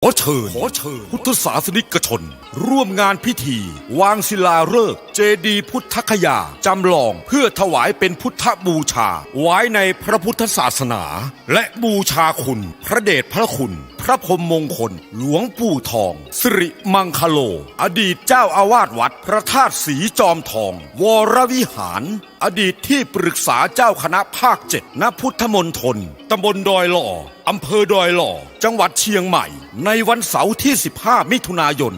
ขอเชิญพุทธศาสนิกชนร่วมงานพิธีวางศิลาฤกษ์เจดีย์พุทธคยาจำลองเพื่อถวายเป็นพุทธบูชาไว้ในพระพุทธศาสนาและบูชาคุณพระเดชพระคุณพระพรหมมงคลหลวงปู่ทองสิริมังคโลอดีตเจ้าอาวาสวัดพระธาตุศรีจอมทองวรวิหารอดีตที่ปรึกษาเจ้าคณะภาค 7 ณ พุทธมณฑลตำบลดอยหล่ออำเภอดอยหล่อจังหวัดเชียงใหม่ในวันเสาร์ที่ 15 มิถุนายน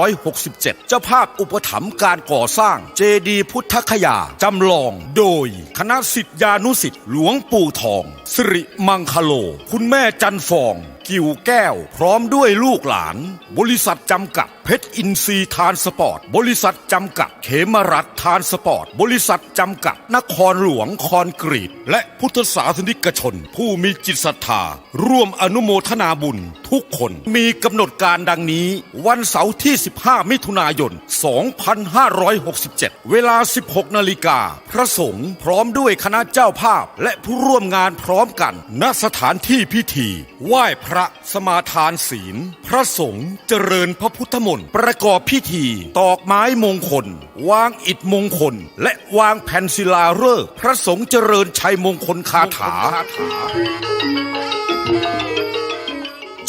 2567 เจ้าภาพอุปถัมภ์การก่อสร้างเจดีย์พุทธคยาจำลองโดยคณะศิษยานุศิษย์หลวงปู่ทองสิริมังคโลคุณแม่จันฟองกิ่วแก้วพร้อมด้วยลูกหลานบริษัทจำกัดเพชรอินทรีย์ทานสปอร์ตบริษัทจำกัดเขมรัฐทานสปอร์ตบริษัทจำกัดนครหลวงคอนกรีตและพุทธศาสนิกชนผู้มีจิตศรัทธาร่วมอนุโมทนาบุญทุกคนมีกำหนดการดังนี้วันเสาร์ที่ 15 มิถุนายน 2567 เวลา 16 นาฬิกาพระสงฆ์พร้อมด้วยคณะเจ้าภาพและผู้ร่วมงานพร้อมกันณสถานที่พิธีไหว้พระสมาทานศีลพระสงฆ์เจริญพระพุทธมนต์ประกอบพิธีตอกไม้มงคลวางอิฐมงคลและวางแผ่นศิลาฤกษ์พระสงฆ์เจริญชัยมงคลคาถา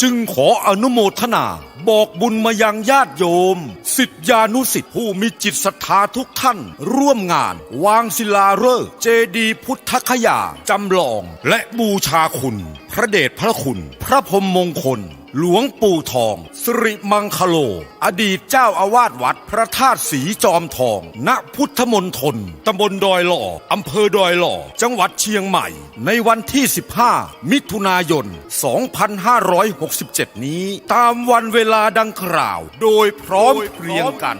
จึงขออนุโมทนาบอกบุญมายังญาติโยมศิษยานุศิษย์ผู้มีจิตศรัทธาทุกท่านร่วมงานวางศิลาฤกษ์เจดีย์พุทธคยาจำลองและบูชาคุณพระเดชพระคุณพระพรหมมงคลหลวงปู่ทองสิริมังคโลอดีตเจ้าอาวาสวัดพระธาตุศรีจอมทองณพุทธมณฑลตำบลดอยหล่ออำเภอดอยหล่อจังหวัดเชียงใหม่ในวันที่ 15 มิถุนายน 2567 นี้ตามวันเวลาดังกล่าวโดยพร้อมเพรียงกัน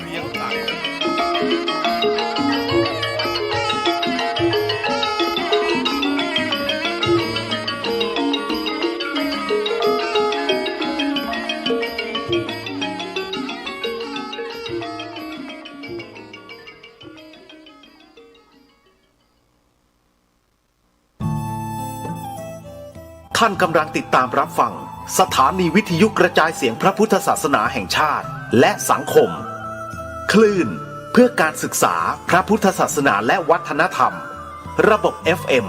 ท่านกำลังติดตามรับฟังสถานีวิทยุกระจายเสียงพระพุทธศาสนาแห่งชาติและสังคมคลื่นเพื่อการศึกษาพระพุทธศาสนาและวัฒนธรรมระบบ FM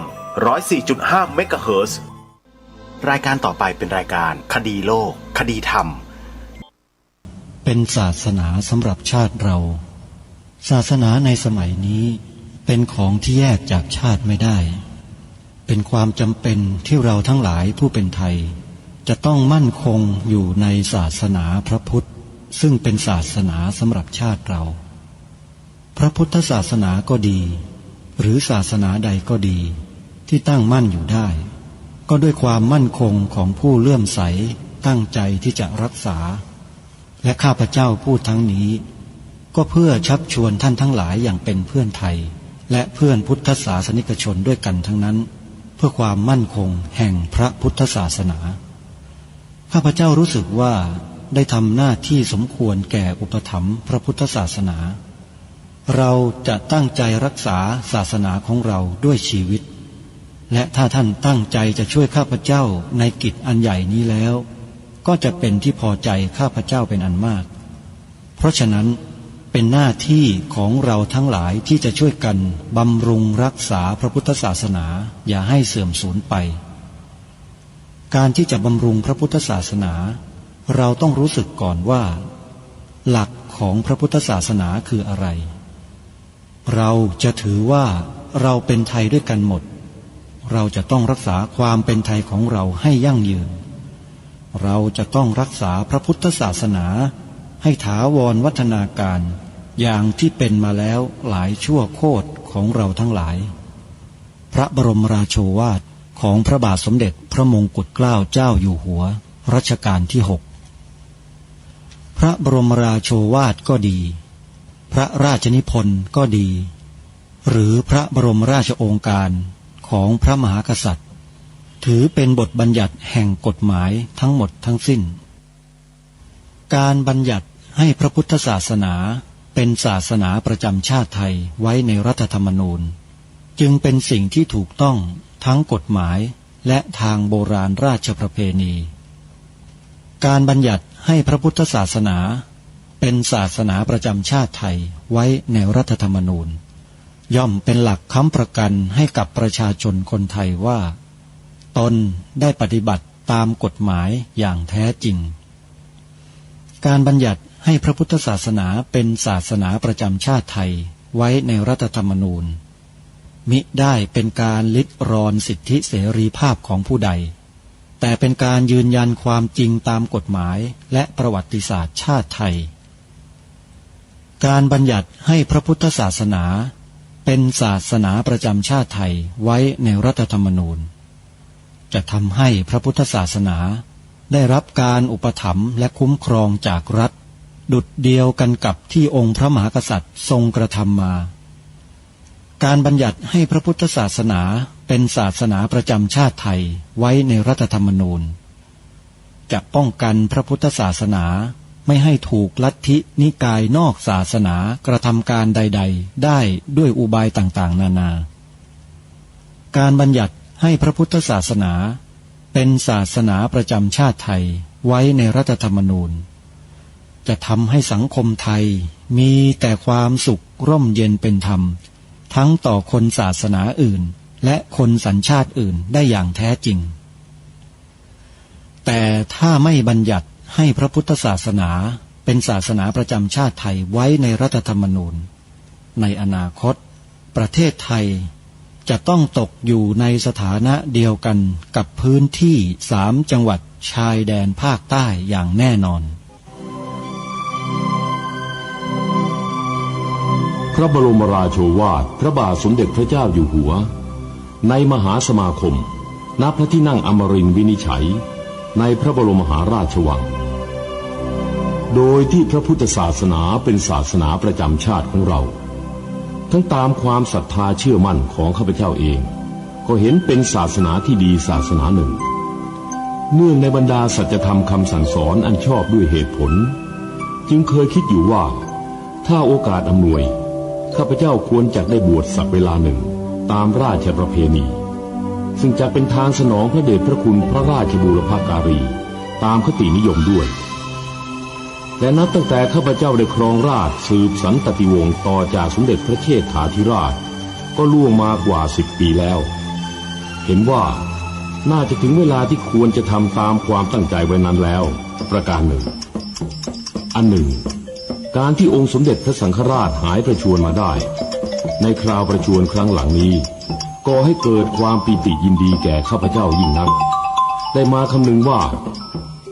104.5 เมกะเฮิรตซ์รายการต่อไปเป็นรายการคดีโลกคดีธรรมเป็นศาสนาสำหรับชาติเราศาสนาในสมัยนี้เป็นของที่แยกจากชาติไม่ได้เป็นความจำเป็นที่เราทั้งหลายผู้เป็นไทยจะต้องมั่นคงอยู่ในศาสนาพระพุทธซึ่งเป็นศาสนาสำหรับชาติเราพระพุทธศาสนาก็ดีหรือศาสนาใดก็ดีที่ตั้งมั่นอยู่ได้ก็ด้วยความมั่นคงของผู้เลื่อมใสตั้งใจที่จะรักษาและข้าพเจ้าพูดทั้งนี้ก็เพื่อชักชวนท่านทั้งหลายอย่างเป็นเพื่อนไทยและเพื่อนพุทธศาสนิกชนด้วยกันทั้งนั้นเพื่อความมั่นคงแห่งพระพุทธศาสนาข้าพเจ้ารู้สึกว่าได้ทำหน้าที่สมควรแก่อุปถัมภ์พระพุทธศาสนาเราจะตั้งใจรักษาศาสนาของเราด้วยชีวิตและถ้าท่านตั้งใจจะช่วยข้าพเจ้าในกิจอันใหญ่นี้แล้วก็จะเป็นที่พอใจข้าพเจ้าเป็นอันมากเพราะฉะนั้นเป็นหน้าที่ของเราทั้งหลายที่จะช่วยกันบำรุงรักษาพระพุทธศาสนาอย่าให้เสื่อมสูญไปการที่จะบำรุงพระพุทธศาสนาเราต้องรู้สึกก่อนว่าหลักของพระพุทธศาสนาคืออะไรเราจะถือว่าเราเป็นไทยด้วยกันหมดเราจะต้องรักษาความเป็นไทยของเราให้ยั่งยืนเราจะต้องรักษาพระพุทธศาสนาให้ถาวรวัฒนาการอย่างที่เป็นมาแล้วหลายชั่วโคตรของเราทั้งหลายพระบรมราโชวาทของพระบาทสมเด็จพระมงกุฎเกล้าเจ้าอยู่หัวรัชกาลที่ 6พระบรมราโชวาทก็ดีพระราชนิพนธ์ก็ดีหรือพระบรมราชโองการของพระมหากษัตริย์ถือเป็นบทบัญญัติแห่งกฎหมายทั้งหมดทั้งสิ้นการบัญญัติให้พระพุทธศาสนาเป็นศาสนาประจำชาติไทยไว้ในรัฐธรรมนูญจึงเป็นสิ่งที่ถูกต้องทั้งกฎหมายและทางโบราณราชประเพณี การบัญญัติให้พระพุทธศาสนาเป็นศาสนาประจำชาติไทยไว้ในรัฐธรรมนูญย่อมเป็นหลักค้ำประกันให้กับประชาชนคนไทยว่าตนได้ปฏิบัติตามกฎหมายอย่างแท้จริงการบัญญัติให้พระพุทธศาสนาเป็นศาสนาประจำชาติไทยไว้ในรัฐธรรมนูญมิได้เป็นการลิดรอนสิทธิเสรีภาพของผู้ใดแต่เป็นการยืนยันความจริงตามกฎหมายและประวัติศาสตร์ชาติไทยการบัญญัติให้พระพุทธศาสนาเป็นศาสนาประจำชาติไทยไว้ในรัฐธรรมนูญจะทำให้พระพุทธศาสนาได้รับการอุปถัมภ์และคุ้มครองจากรัฐดุจเดียวกันกับที่องค์พระมหากษัตริย์ทรงกระทำมาการบัญญัติให้พระพุทธศาสนาเป็นศาสนาประจำชาติไทยไว้ในรัฐธรรมนูญจะป้องกันพระพุทธศาสนาไม่ให้ถูกลัทธินิกายนอกศาสนากระทำการใดๆได้ด้วยอุบายต่างๆนานาการบัญญัติให้พระพุทธศาสนาเป็นศาสนาประจำชาติไทยไว้ในรัฐธรรมนูญจะทำให้สังคมไทยมีแต่ความสุขร่มเย็นเป็นธรรมทั้งต่อคนศาสนาอื่นและคนสัญชาติอื่นได้อย่างแท้จริงแต่ถ้าไม่บัญญัติให้พระพุทธศาสนาเป็นศาสนาประจำชาติไทยไว้ในรัฐธรรมนูญในอนาคตประเทศไทยจะต้องตกอยู่ในสถานะเดียวกันกับพื้นที่3 จังหวัดชายแดนภาคใต้อย่างแน่นอนพระบรมราโชวาทพระบาทสมเด็จพระเจ้าอยู่หัวในมหาสมาคมณพระที่นั่งอมรินทร์วินิจฉัยในพระบรมมหาราชวังโดยที่พระพุทธศาสนาเป็นศาสนาประจำชาติของเราทั้งตามความศรัทธาเชื่อมั่นของข้าพเจ้าเองก็เห็นเป็นศาสนาที่ดีศาสนาหนึ่งเนื่องในบรรดาสัจธรรมคำสั่งสอนอันชอบด้วยเหตุผลจึงเคยคิดอยู่ว่าถ้าโอกาสอำนวยข้าพเจ้าควรจะได้บวชสักเวลาหนึ่งตามราชประเพณีซึ่งจะเป็นทางสนองพระเดชพระคุณพระราชบูรพาการีตามคตินิยมด้วยและนับตั้งแต่ข้าพเจ้าได้ครองราชย์สืบสันตติวงศ์ต่อจากสมเด็จพระเชษฐาธิราชก็ล่วงมากว่า10 ปีแล้วเห็นว่าน่าจะถึงเวลาที่ควรจะทำตามความตั้งใจไว้นั้นแล้วประการหนึ่งอันหนึ่งการที่องค์สมเด็จพระสังฆราชหายประชวรมาได้ในคราวประชวรครั้งหลังนี้ก่อให้เกิดความปีติยินดีแก่ข้าพเจ้ายิ่งนักได้มาคำนึงว่า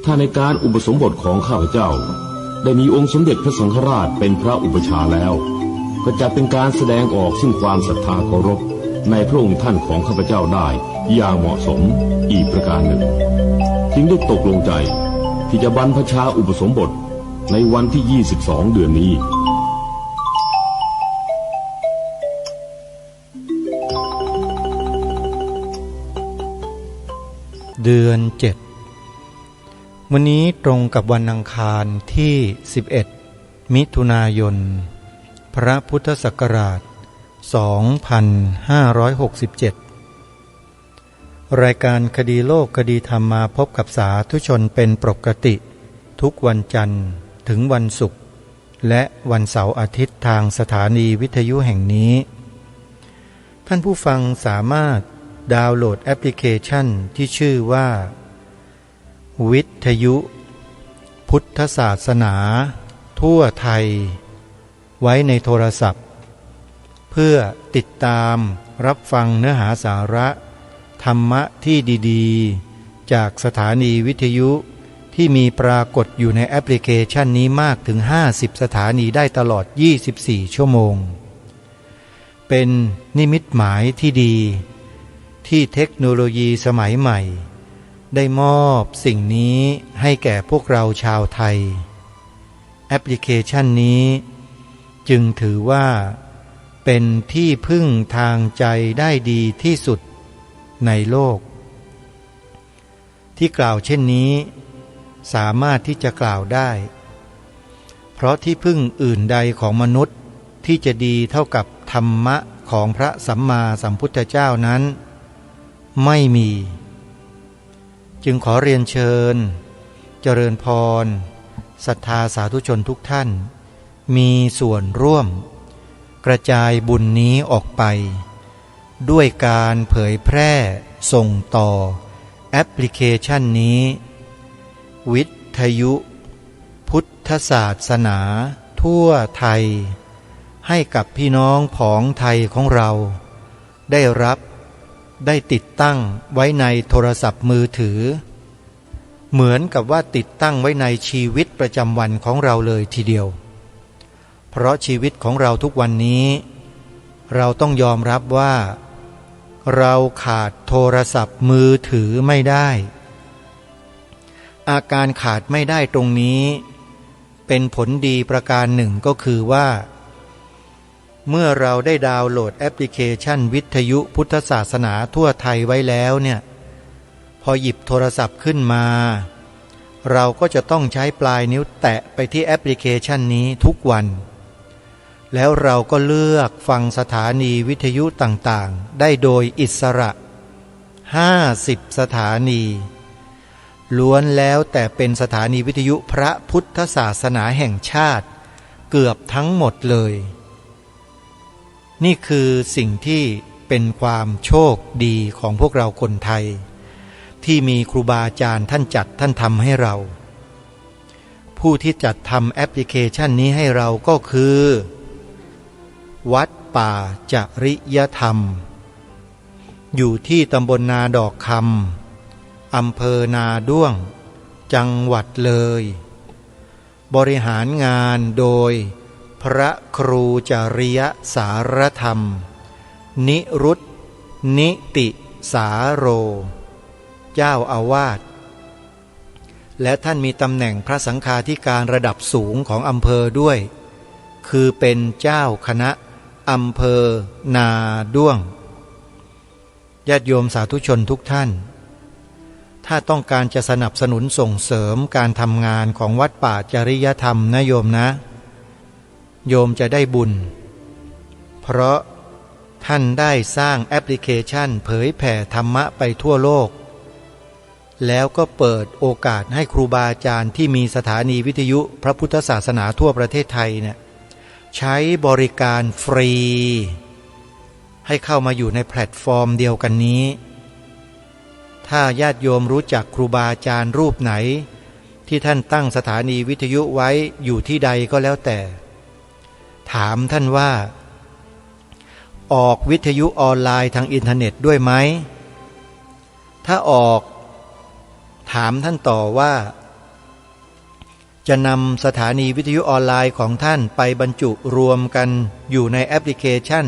ถ้าในการอุปสมบทของข้าพเจ้าได้มีองค์สมเด็จพระสังฆราชเป็นพระอุปชฌาย์แล้วก็จะเป็นการแสดงออกซึ่งความศรัทธาเคารพในพระองค์ท่านของข้าพเจ้าได้อย่างเหมาะสมอีกประการหนึ่งจึงได้ตกลงใจที่จะบรรพชาอุปสมบทในวันที่22 เดือนนี้เดือน 7วันนี้ตรงกับวันอังคารที่11 มิถุนายนพระพุทธศักราช2567รายการคดีโลกคดีธรรมมาพบกับสาธุชนเป็นปกติทุกวันจันทร์ถึงวันศุกร์และวันเสาร์อาทิตย์ทางสถานีวิทยุแห่งนี้ท่านผู้ฟังสามารถดาวน์โหลดแอปพลิเคชันที่ชื่อว่าวิทยุพุทธศาสนาทั่วไทยไว้ในโทรศัพท์เพื่อติดตามรับฟังเนื้อหาสาระธรรมะที่ดีๆจากสถานีวิทยุที่มีปรากฏอยู่ในแอปพลิเคชันนี้มากถึง50สถานีได้ตลอด24 ชั่วโมงเป็นนิมิตหมายที่ดีที่เทคโนโลยีสมัยใหม่ได้มอบสิ่งนี้ให้แก่พวกเราชาวไทยแอปพลิเคชันนี้จึงถือว่าเป็นที่พึ่งทางใจได้ดีที่สุดในโลกที่กล่าวเช่นนี้สามารถที่จะกล่าวได้เพราะที่พึ่งอื่นใดของมนุษย์ที่จะดีเท่ากับธรรมะของพระสัมมาสัมพุทธเจ้านั้นไม่มีจึงขอเรียนเชิญ เจริญพรศรัทธาสาธุชนทุกท่านมีส่วนร่วมกระจายบุญนี้ออกไปด้วยการเผยแพร่ส่งต่อแอปพลิเคชันนี้วิทยุพุทธศาสนาทั่วไทยให้กับพี่น้องผองไทยของเราได้รับได้ติดตั้งไว้ในโทรศัพท์มือถือเหมือนกับว่าติดตั้งไว้ในชีวิตประจำวันของเราเลยทีเดียวเพราะชีวิตของเราทุกวันนี้เราต้องยอมรับว่าเราขาดโทรศัพท์มือถือไม่ได้อาการขาดไม่ได้ตรงนี้เป็นผลดีประการหนึ่งก็คือว่าเมื่อเราได้ดาวน์โหลดแอปพลิเคชันวิทยุพุทธศาสนาทั่วไทยไว้แล้วเนี่ยพอหยิบโทรศัพท์ขึ้นมาเราก็จะต้องใช้ปลายนิ้วแตะไปที่แอปพลิเคชันนี้ทุกวันแล้วเราก็เลือกฟังสถานีวิทยุต่างๆได้โดยอิสระ50 สถานีล้วนแล้วแต่เป็นสถานีวิทยุพระพุทธศาสนาแห่งชาติเกือบทั้งหมดเลยนี่คือสิ่งที่เป็นความโชคดีของพวกเราคนไทยที่มีครูบาอาจารย์ท่านจัดท่านทำให้เราผู้ที่จัดทำแอปพลิเคชันนี้ให้เราก็คือวัดป่าจริยธรรมอยู่ที่ตำบลนาดอกคำอำเภอนาด้วงจังหวัดเลยบริหารงานโดยพระครูจริยสารธรรมนิรุตนิติสาโรเจ้าอาวาสและท่านมีตำแหน่งพระสังฆาธิการระดับสูงของอำเภอด้วยคือเป็นเจ้าคณะอำเภอนาด้วงญาติโยมสาธุชนทุกท่านถ้าต้องการจะสนับสนุนส่งเสริมการทำงานของวัดป่าจริยธรรมนะโยมนะโยมจะได้บุญเพราะท่านได้สร้างแอปพลิเคชันเผยแผ่ธรรมะไปทั่วโลกแล้วก็เปิดโอกาสให้ครูบาอาจารย์ที่มีสถานีวิทยุพระพุทธศาสนาทั่วประเทศไทยเนี่ยใช้บริการฟรีให้เข้ามาอยู่ในแพลตฟอร์มเดียวกันนี้ถ้าญาติโยมรู้จักครูบาอาจารย์รูปไหนที่ท่านตั้งสถานีวิทยุไว้อยู่ที่ใดก็แล้วแต่ถามท่านว่าออกวิทยุออนไลน์ทางอินเทอร์เน็ตด้วยไหมถ้าออกถามท่านต่อว่าจะนำสถานีวิทยุออนไลน์ของท่านไปบรรจุรวมกันอยู่ในแอปพลิเคชัน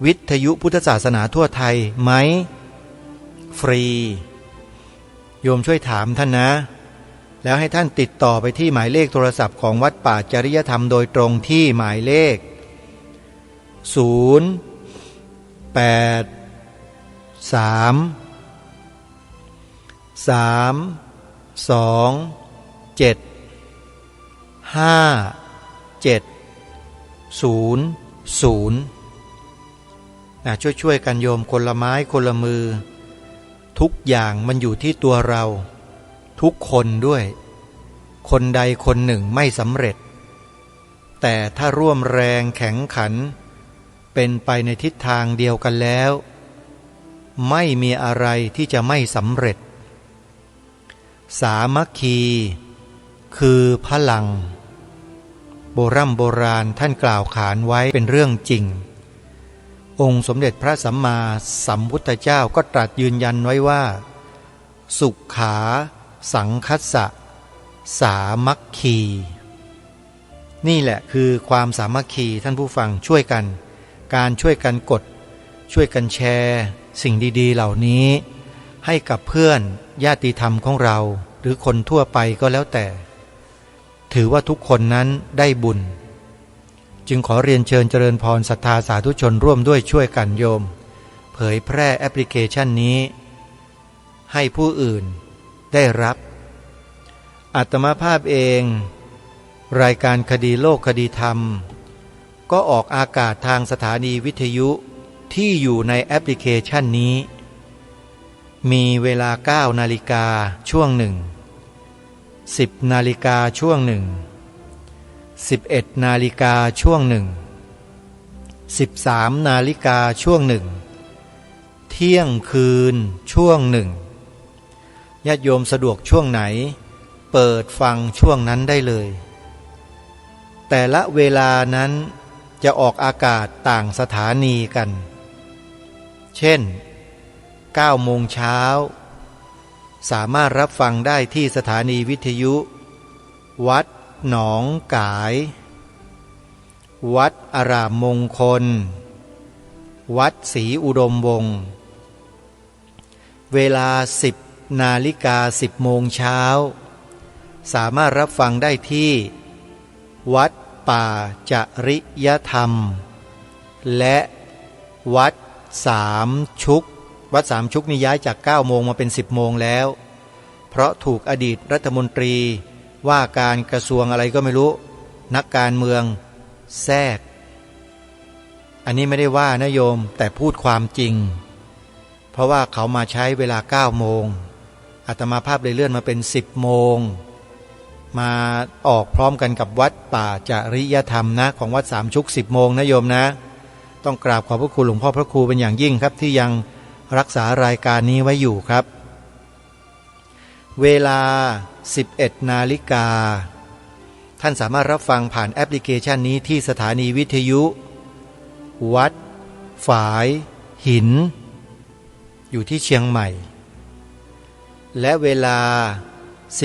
วิทยุพุทธศาสนาทั่วไทยไหมฟรีโยมช่วยถามท่านนะแล้วให้ท่านติดต่อไปที่หมายเลขโทรศัพท์ของวัดป่าจริยธรรมโดยตรงที่หมายเลขช่วยกันโยมคนละไม้คนละมือทุกอย่างมันอยู่ที่ตัวเราทุกคนด้วยคนใดคนหนึ่งไม่สำเร็จแต่ถ้าร่วมแรงแข็งขันเป็นไปในทิศทางเดียวกันแล้วไม่มีอะไรที่จะไม่สำเร็จสามัคคีคือพลังโบราณท่านกล่าวขานไว้เป็นเรื่องจริงองค์สมเด็จพระสัมมาสัมพุทธเจ้าก็ตรัสยืนยันไว้ว่าสุขาสังคัสสะสามัคคีนี่แหละคือความสามัคคีท่านผู้ฟังช่วยกันการช่วยกันกดช่วยกันแชร์สิ่งดีๆเหล่านี้ให้กับเพื่อนญาติธรรมของเราหรือคนทั่วไปก็แล้วแต่ถือว่าทุกคนนั้นได้บุญจึงขอเรียนเชิญเจริญพรศรัทธาสาธุชนร่วมด้วยช่วยกันโยมเผยแพร่แอปพลิเคชันนี้ให้ผู้อื่นได้รับอาตมาภาพเองรายการคดีโลกคดีธรรมก็ออกอากาศทางสถานีวิทยุที่อยู่ในแอปพลิเคชันนี้มีเวลา 9 นาฬิกาช่วงหนึ่ง 10 นาฬิกาช่วงหนึ่ง11 นาฬิกาช่วงหนึ่ง13 นาฬิกาช่วงหนึ่งเที่ยงคืนช่วงหนึ่งญาติโยมสะดวกช่วงไหนเปิดฟังช่วงนั้นได้เลยแต่ละเวลานั้นจะออกอากาศต่างสถานีกันเช่น9 โมงเช้าสามารถรับฟังได้ที่สถานีวิทยุวัดหนองกายวัดอารามมงคลวัดศรีอุดมวงศ์เวลา10 นาฬิกา 10 โมงเช้าสามารถรับฟังได้ที่วัดป่าจริยธรรมและวัดสามชุกวัดสามชุกนี่ย้ายจาก9 โมงมาเป็น10 โมงแล้วเพราะถูกอดีตรัฐมนตรีว่าการกระทรวงอะไรก็ไม่รู้นักการเมืองแทรกอันนี้ไม่ได้ว่านะโยมแต่พูดความจริงเพราะว่าเขามาใช้เวลา9 โมงอาตมาภาพเลยเลื่อนมาเป็น10 โมงมาออกพร้อมกันกับวัดป่าจริยธรรมนะของวัดสามชุก10 โมงนะโยมนะต้องกราบขอบพระคุณหลวงพ่อพระครูเป็นอย่างยิ่งครับที่ยังรักษารายการนี้ไว้อยู่ครับเวลา11 นาฬิกาท่านสามารถรับฟังผ่านแอปพลิเคชันนี้ที่สถานีวิทยุวัดฝายหินอยู่ที่เชียงใหม่และเวลา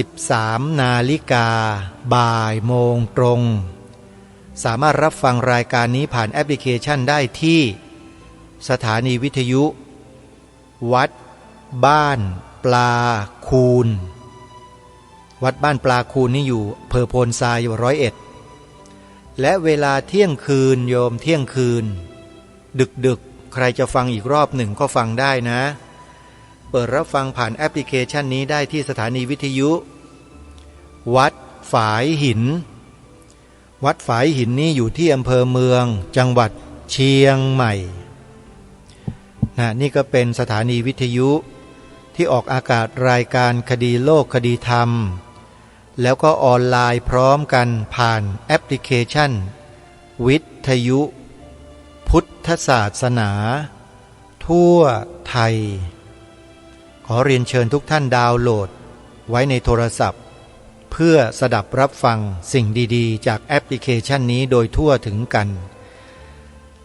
13 นาฬิกาบ่ายโมงตรงสามารถรับฟังรายการนี้ผ่านแอปพลิเคชันได้ที่สถานีวิทยุวัดบ้านปลาคูนวัดบ้านปลาคูนนี่อยู่อำเภอโพนทรายอยู่101และเวลาเที่ยงคืนโยมเที่ยงคืนดึกใครจะฟังอีกรอบหนึ่งก็ฟังได้นะเปิดรับฟังผ่านแอปพลิเคชันนี้ได้ที่สถานีวิทยุวัดฝายหินวัดฝายหินนี่อยู่ที่อำเภอเมืองจังหวัดเชียงใหม่นี่ก็เป็นสถานีวิทยุที่ออกอากาศรายการคดีโลกคดีธรรมแล้วก็ออนไลน์พร้อมกันผ่านแอปพลิเคชันวิทยุพุทธศาสนาทั่วไทยขอเรียนเชิญทุกท่านดาวน์โหลดไว้ในโทรศัพท์เพื่อสดับรับฟังสิ่งดีๆจากแอปพลิเคชันนี้โดยทั่วถึงกัน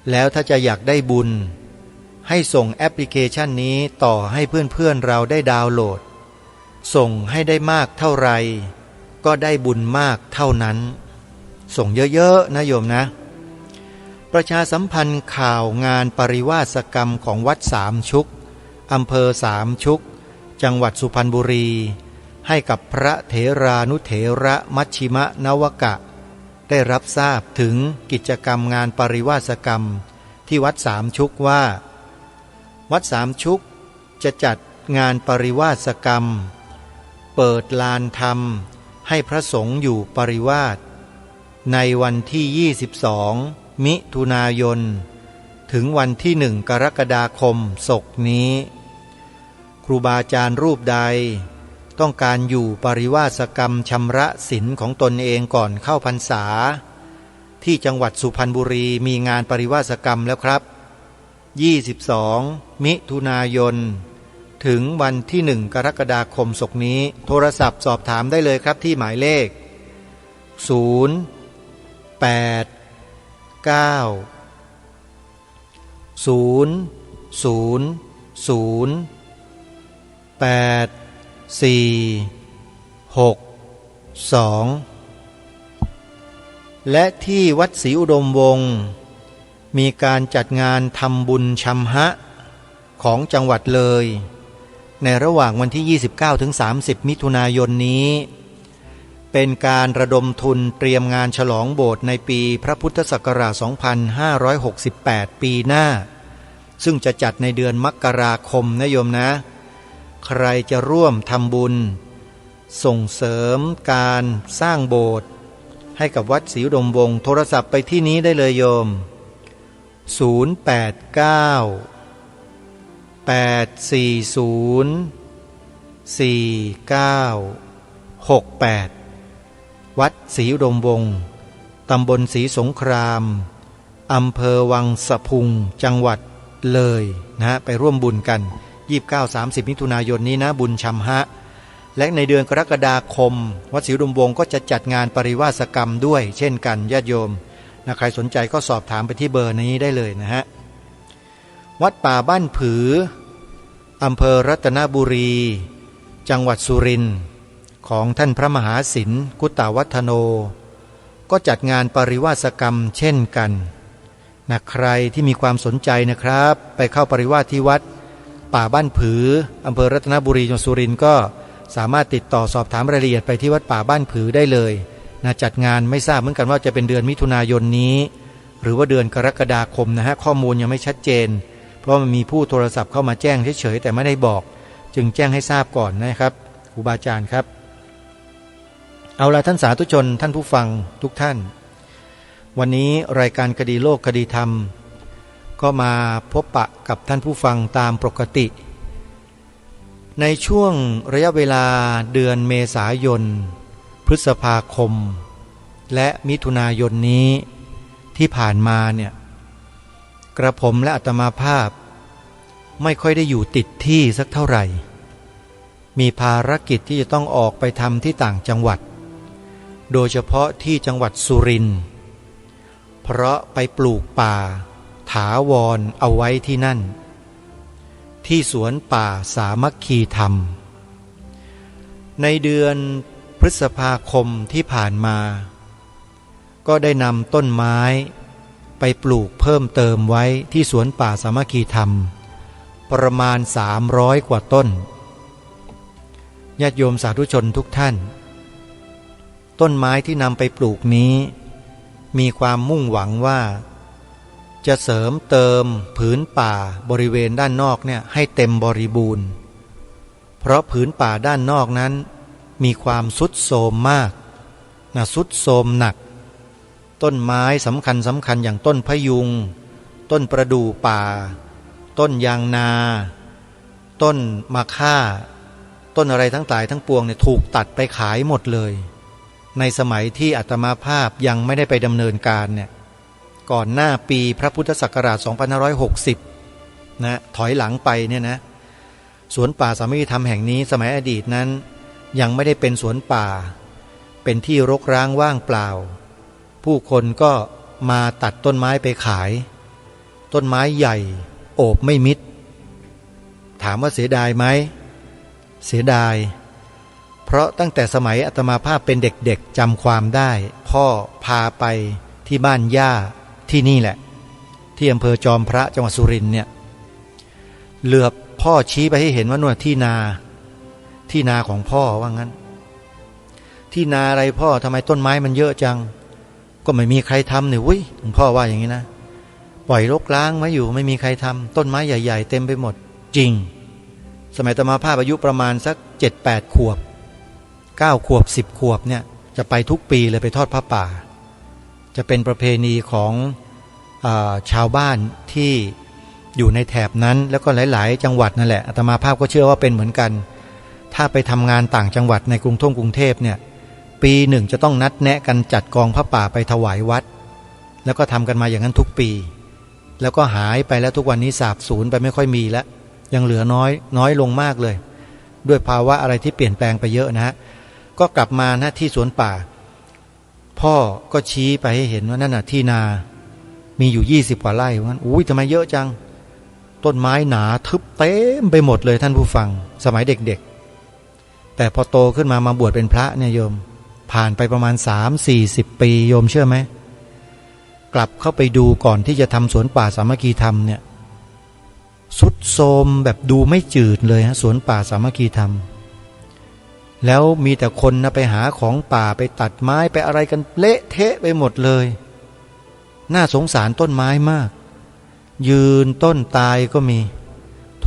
แล้วถ้าจะอยากได้บุญให้ส่งแอปพลิเคชันนี้ต่อให้เพื่อนๆเราได้ดาวน์โหลดส่งให้ได้มากเท่าไรก็ได้บุญมากเท่านั้นส่งเยอะๆนะโยมนะประชาสัมพันธ์ข่าวงานปริวาสกรรมของวัดสามชุกอำเภอสามชุกจังหวัดสุพรรณบุรีให้กับพระเถรานุเถระมัชชิมนวกะได้รับทราบถึงกิจกรรมงานปริวาสกรรมที่วัดสามชุกว่าวัดสามชุกจะจัดงานปริวาสกรรมเปิดลานธรรมให้พระสงฆ์อยู่ปริวาสในวันที่22 มิถุนายนถึงวันที่1 กรกฎาคมศกนี้ครูบาอาจารย์รูปใดต้องการอยู่ปริวาสกรรมชำระศีลของตนเองก่อนเข้าพรรษาที่จังหวัดสุพรรณบุรีมีงานปริวาสกรรมแล้วครับ22 มิถุนายนถึงวันที่1 กรกฎาคมศกนี้โทรศัพท์สอบถามได้เลยครับที่หมายเลข0 8 9 0 0 0 8 4 6 2และที่วัดศรีอุดมวงศ์มีการจัดงานทำบุญชัมฮะของจังหวัดเลยในระหว่างวันที่ 29 ถึง 30 มิถุนายนนี้เป็นการระดมทุนเตรียมงานฉลองโบสถ์ในปีพระพุทธศักราช 2568 ปีหน้าซึ่งจะจัดในเดือนมกราคมนะโยมนะใครจะร่วมทำบุญส่งเสริมการสร้างโบสถ์ให้กับวัดศรีอุดมวงศ์โทรศัพท์ไปที่นี้ได้เลยโยม089 840 49 68วัดศรีอุดมวงศ์ตำบลศรีสงครามอำเภอวังสะพุงจังหวัดเลยนะไปร่วมบุญกัน29-30 มิถุนายนนี้นะบุญชัมฮะและในเดือนกรกฎาคมวัดศรีอุดมวงศ์ก็จะจัดงานปริวาสกรรมด้วยเช่นกันญาติโยมนะใครสนใจก็สอบถามไปที่เบอร์นี้ได้เลยนะฮะวัดป่าบ้านผืออำเภอรัตนบุรีจังหวัดสุรินทร์ของท่านพระมหาศิลป์กุตตวัฒโนก็จัดงานปริวาสกรรมเช่นกันนะใครที่มีความสนใจนะครับไปเข้าปริวาสที่วัดป่าบ้านผืออำเภอรัตนบุรีจังหวัดสุรินทร์ก็สามารถติดต่อสอบถามรายละเอียดไปที่วัดป่าบ้านผือได้เลยนะจัดงานไม่ทราบเหมือนกันว่าจะเป็นเดือนมิถุนายนนี้หรือว่าเดือนกรกฎาคมนะฮะข้อมูลยังไม่ชัดเจนเพราะมันมีผู้โทรศัพท์เข้ามาแจ้งเฉยๆแต่ไม่ได้บอกจึงแจ้งให้ทราบก่อนนะครับครูบาอาจารย์ครับเอาละท่านสาธุชนท่านผู้ฟังทุกท่านวันนี้รายการคดีโลกคดีธรรมก็มาพบปะกับท่านผู้ฟังตามปกติในช่วงระยะเวลาเดือนเมษายนพฤษภาคมและมิถุนายนนี้ที่ผ่านมาเนี่ยกระผมและอาตมาภาพไม่ค่อยได้อยู่ติดที่สักเท่าไหร่มีภารกิจที่จะต้องออกไปทำที่ต่างจังหวัดโดยเฉพาะที่จังหวัดสุรินทร์เพราะไปปลูกป่าถาวรเอาไว้ที่นั่นที่สวนป่าสามัคคีธรรมในเดือนพฤษภาคมที่ผ่านมาก็ได้นำต้นไม้ไปปลูกเพิ่มเติมไว้ที่สวนป่าสามัคคีธรรมประมาณ300กว่าต้นญาติโยมสาธุชนทุกท่านต้นไม้ที่นำไปปลูกนี้มีความมุ่งหวังว่าจะเสริมเติมผืนป่าบริเวณด้านนอกเนี่ยให้เต็มบริบูรณ์เพราะผืนป่าด้านนอกนั้นมีความทรุดโทรมมากทรุดโทรมหนักต้นไม้สำคัญอย่างต้นพะยุงต้นประดู่ป่าต้นยางนาต้นมะค่าต้นอะไรทั้งหลายทั้งปวงเนี่ยถูกตัดไปขายหมดเลยในสมัยที่อาตมาภาพยังไม่ได้ไปดำเนินการเนี่ยก่อนหน้าปีพระพุทธศักราช 2560 นะถอยหลังไปเนี่ยนะสวนป่าสามัคคีธรรมแห่งนี้สมัยอดีตนั้นยังไม่ได้เป็นสวนป่าเป็นที่รกร้างว่างเปล่าผู้คนก็มาตัดต้นไม้ไปขายต้นไม้ใหญ่โอบไม่มิดถามว่าเสียดายไหมเสียดายเพราะตั้งแต่สมัยอาตมาภาพเป็นเด็กๆจำความได้พ่อพาไปที่บ้านย่าที่นี่แหละที่อำเภอจอมพระจังหวัดสุรินทร์เนี่ยเหลือบพ่อชี้ไปให้เห็นว่านู่นที่นาของพ่อว่างั้นที่นาอะไรพ่อทำไมต้นไม้มันเยอะจังก็ไม่มีใครทำเนี่ยหลวงพ่อว่าอย่างนี้นะปล่อยรกร้างไว้อยู่ไม่มีใครทำต้นไม้ใหญ่ๆเต็มไปหมดจริงสมัยอาตมาภาพอายุประมาณสัก 7-8 ขวบ9 ขวบ 10 ขวบเนี่ยจะไปทุกปีเลยไปทอดผ้าป่าจะเป็นประเพณีของชาวบ้านที่อยู่ในแถบนั้นแล้วก็หลายๆจังหวัดนั่นแหละอาตมาภาพก็เชื่อว่าเป็นเหมือนกันถ้าไปทำงานต่างจังหวัดในกรุงเทพเนี่ยปีหนึ่งจะต้องนัดแนะกันจัดกองผ้าป่าไปถวายวัดแล้วก็ทำกันมาอย่างนั้นทุกปีแล้วก็หายไปแล้วทุกวันนี้สาบสูญไปไม่ค่อยมีแล้วยังเหลือน้อยลงมากเลยด้วยภาวะอะไรที่เปลี่ยนแปลงไปเยอะนะฮะก็กลับมานะที่สวนป่าพ่อก็ชี้ไปให้เห็นว่านั่นน่ะที่นามีอยู่20 กว่าไร่ว่างั้นอุ้ยทำไมเยอะจังต้นไม้หนาทึบเต็มไปหมดเลยท่านผู้ฟังสมัยเด็กๆแต่พอโตขึ้นมาบวชเป็นพระเนี่ยโยมผ่านไปประมาณ30-40 ปีโยมเชื่อไหมกลับเข้าไปดูก่อนที่จะทำสวนป่าสามัคคีธรรมเนี่ยสุดโทรมแบบดูไม่จืดเลยฮะสวนป่าสามัคคีธรรมแล้วมีแต่คนนะไปหาของป่าไปตัดไม้ไปอะไรกันเละเทะไปหมดเลยน่าสงสารต้นไม้มากยืนต้นตายก็มี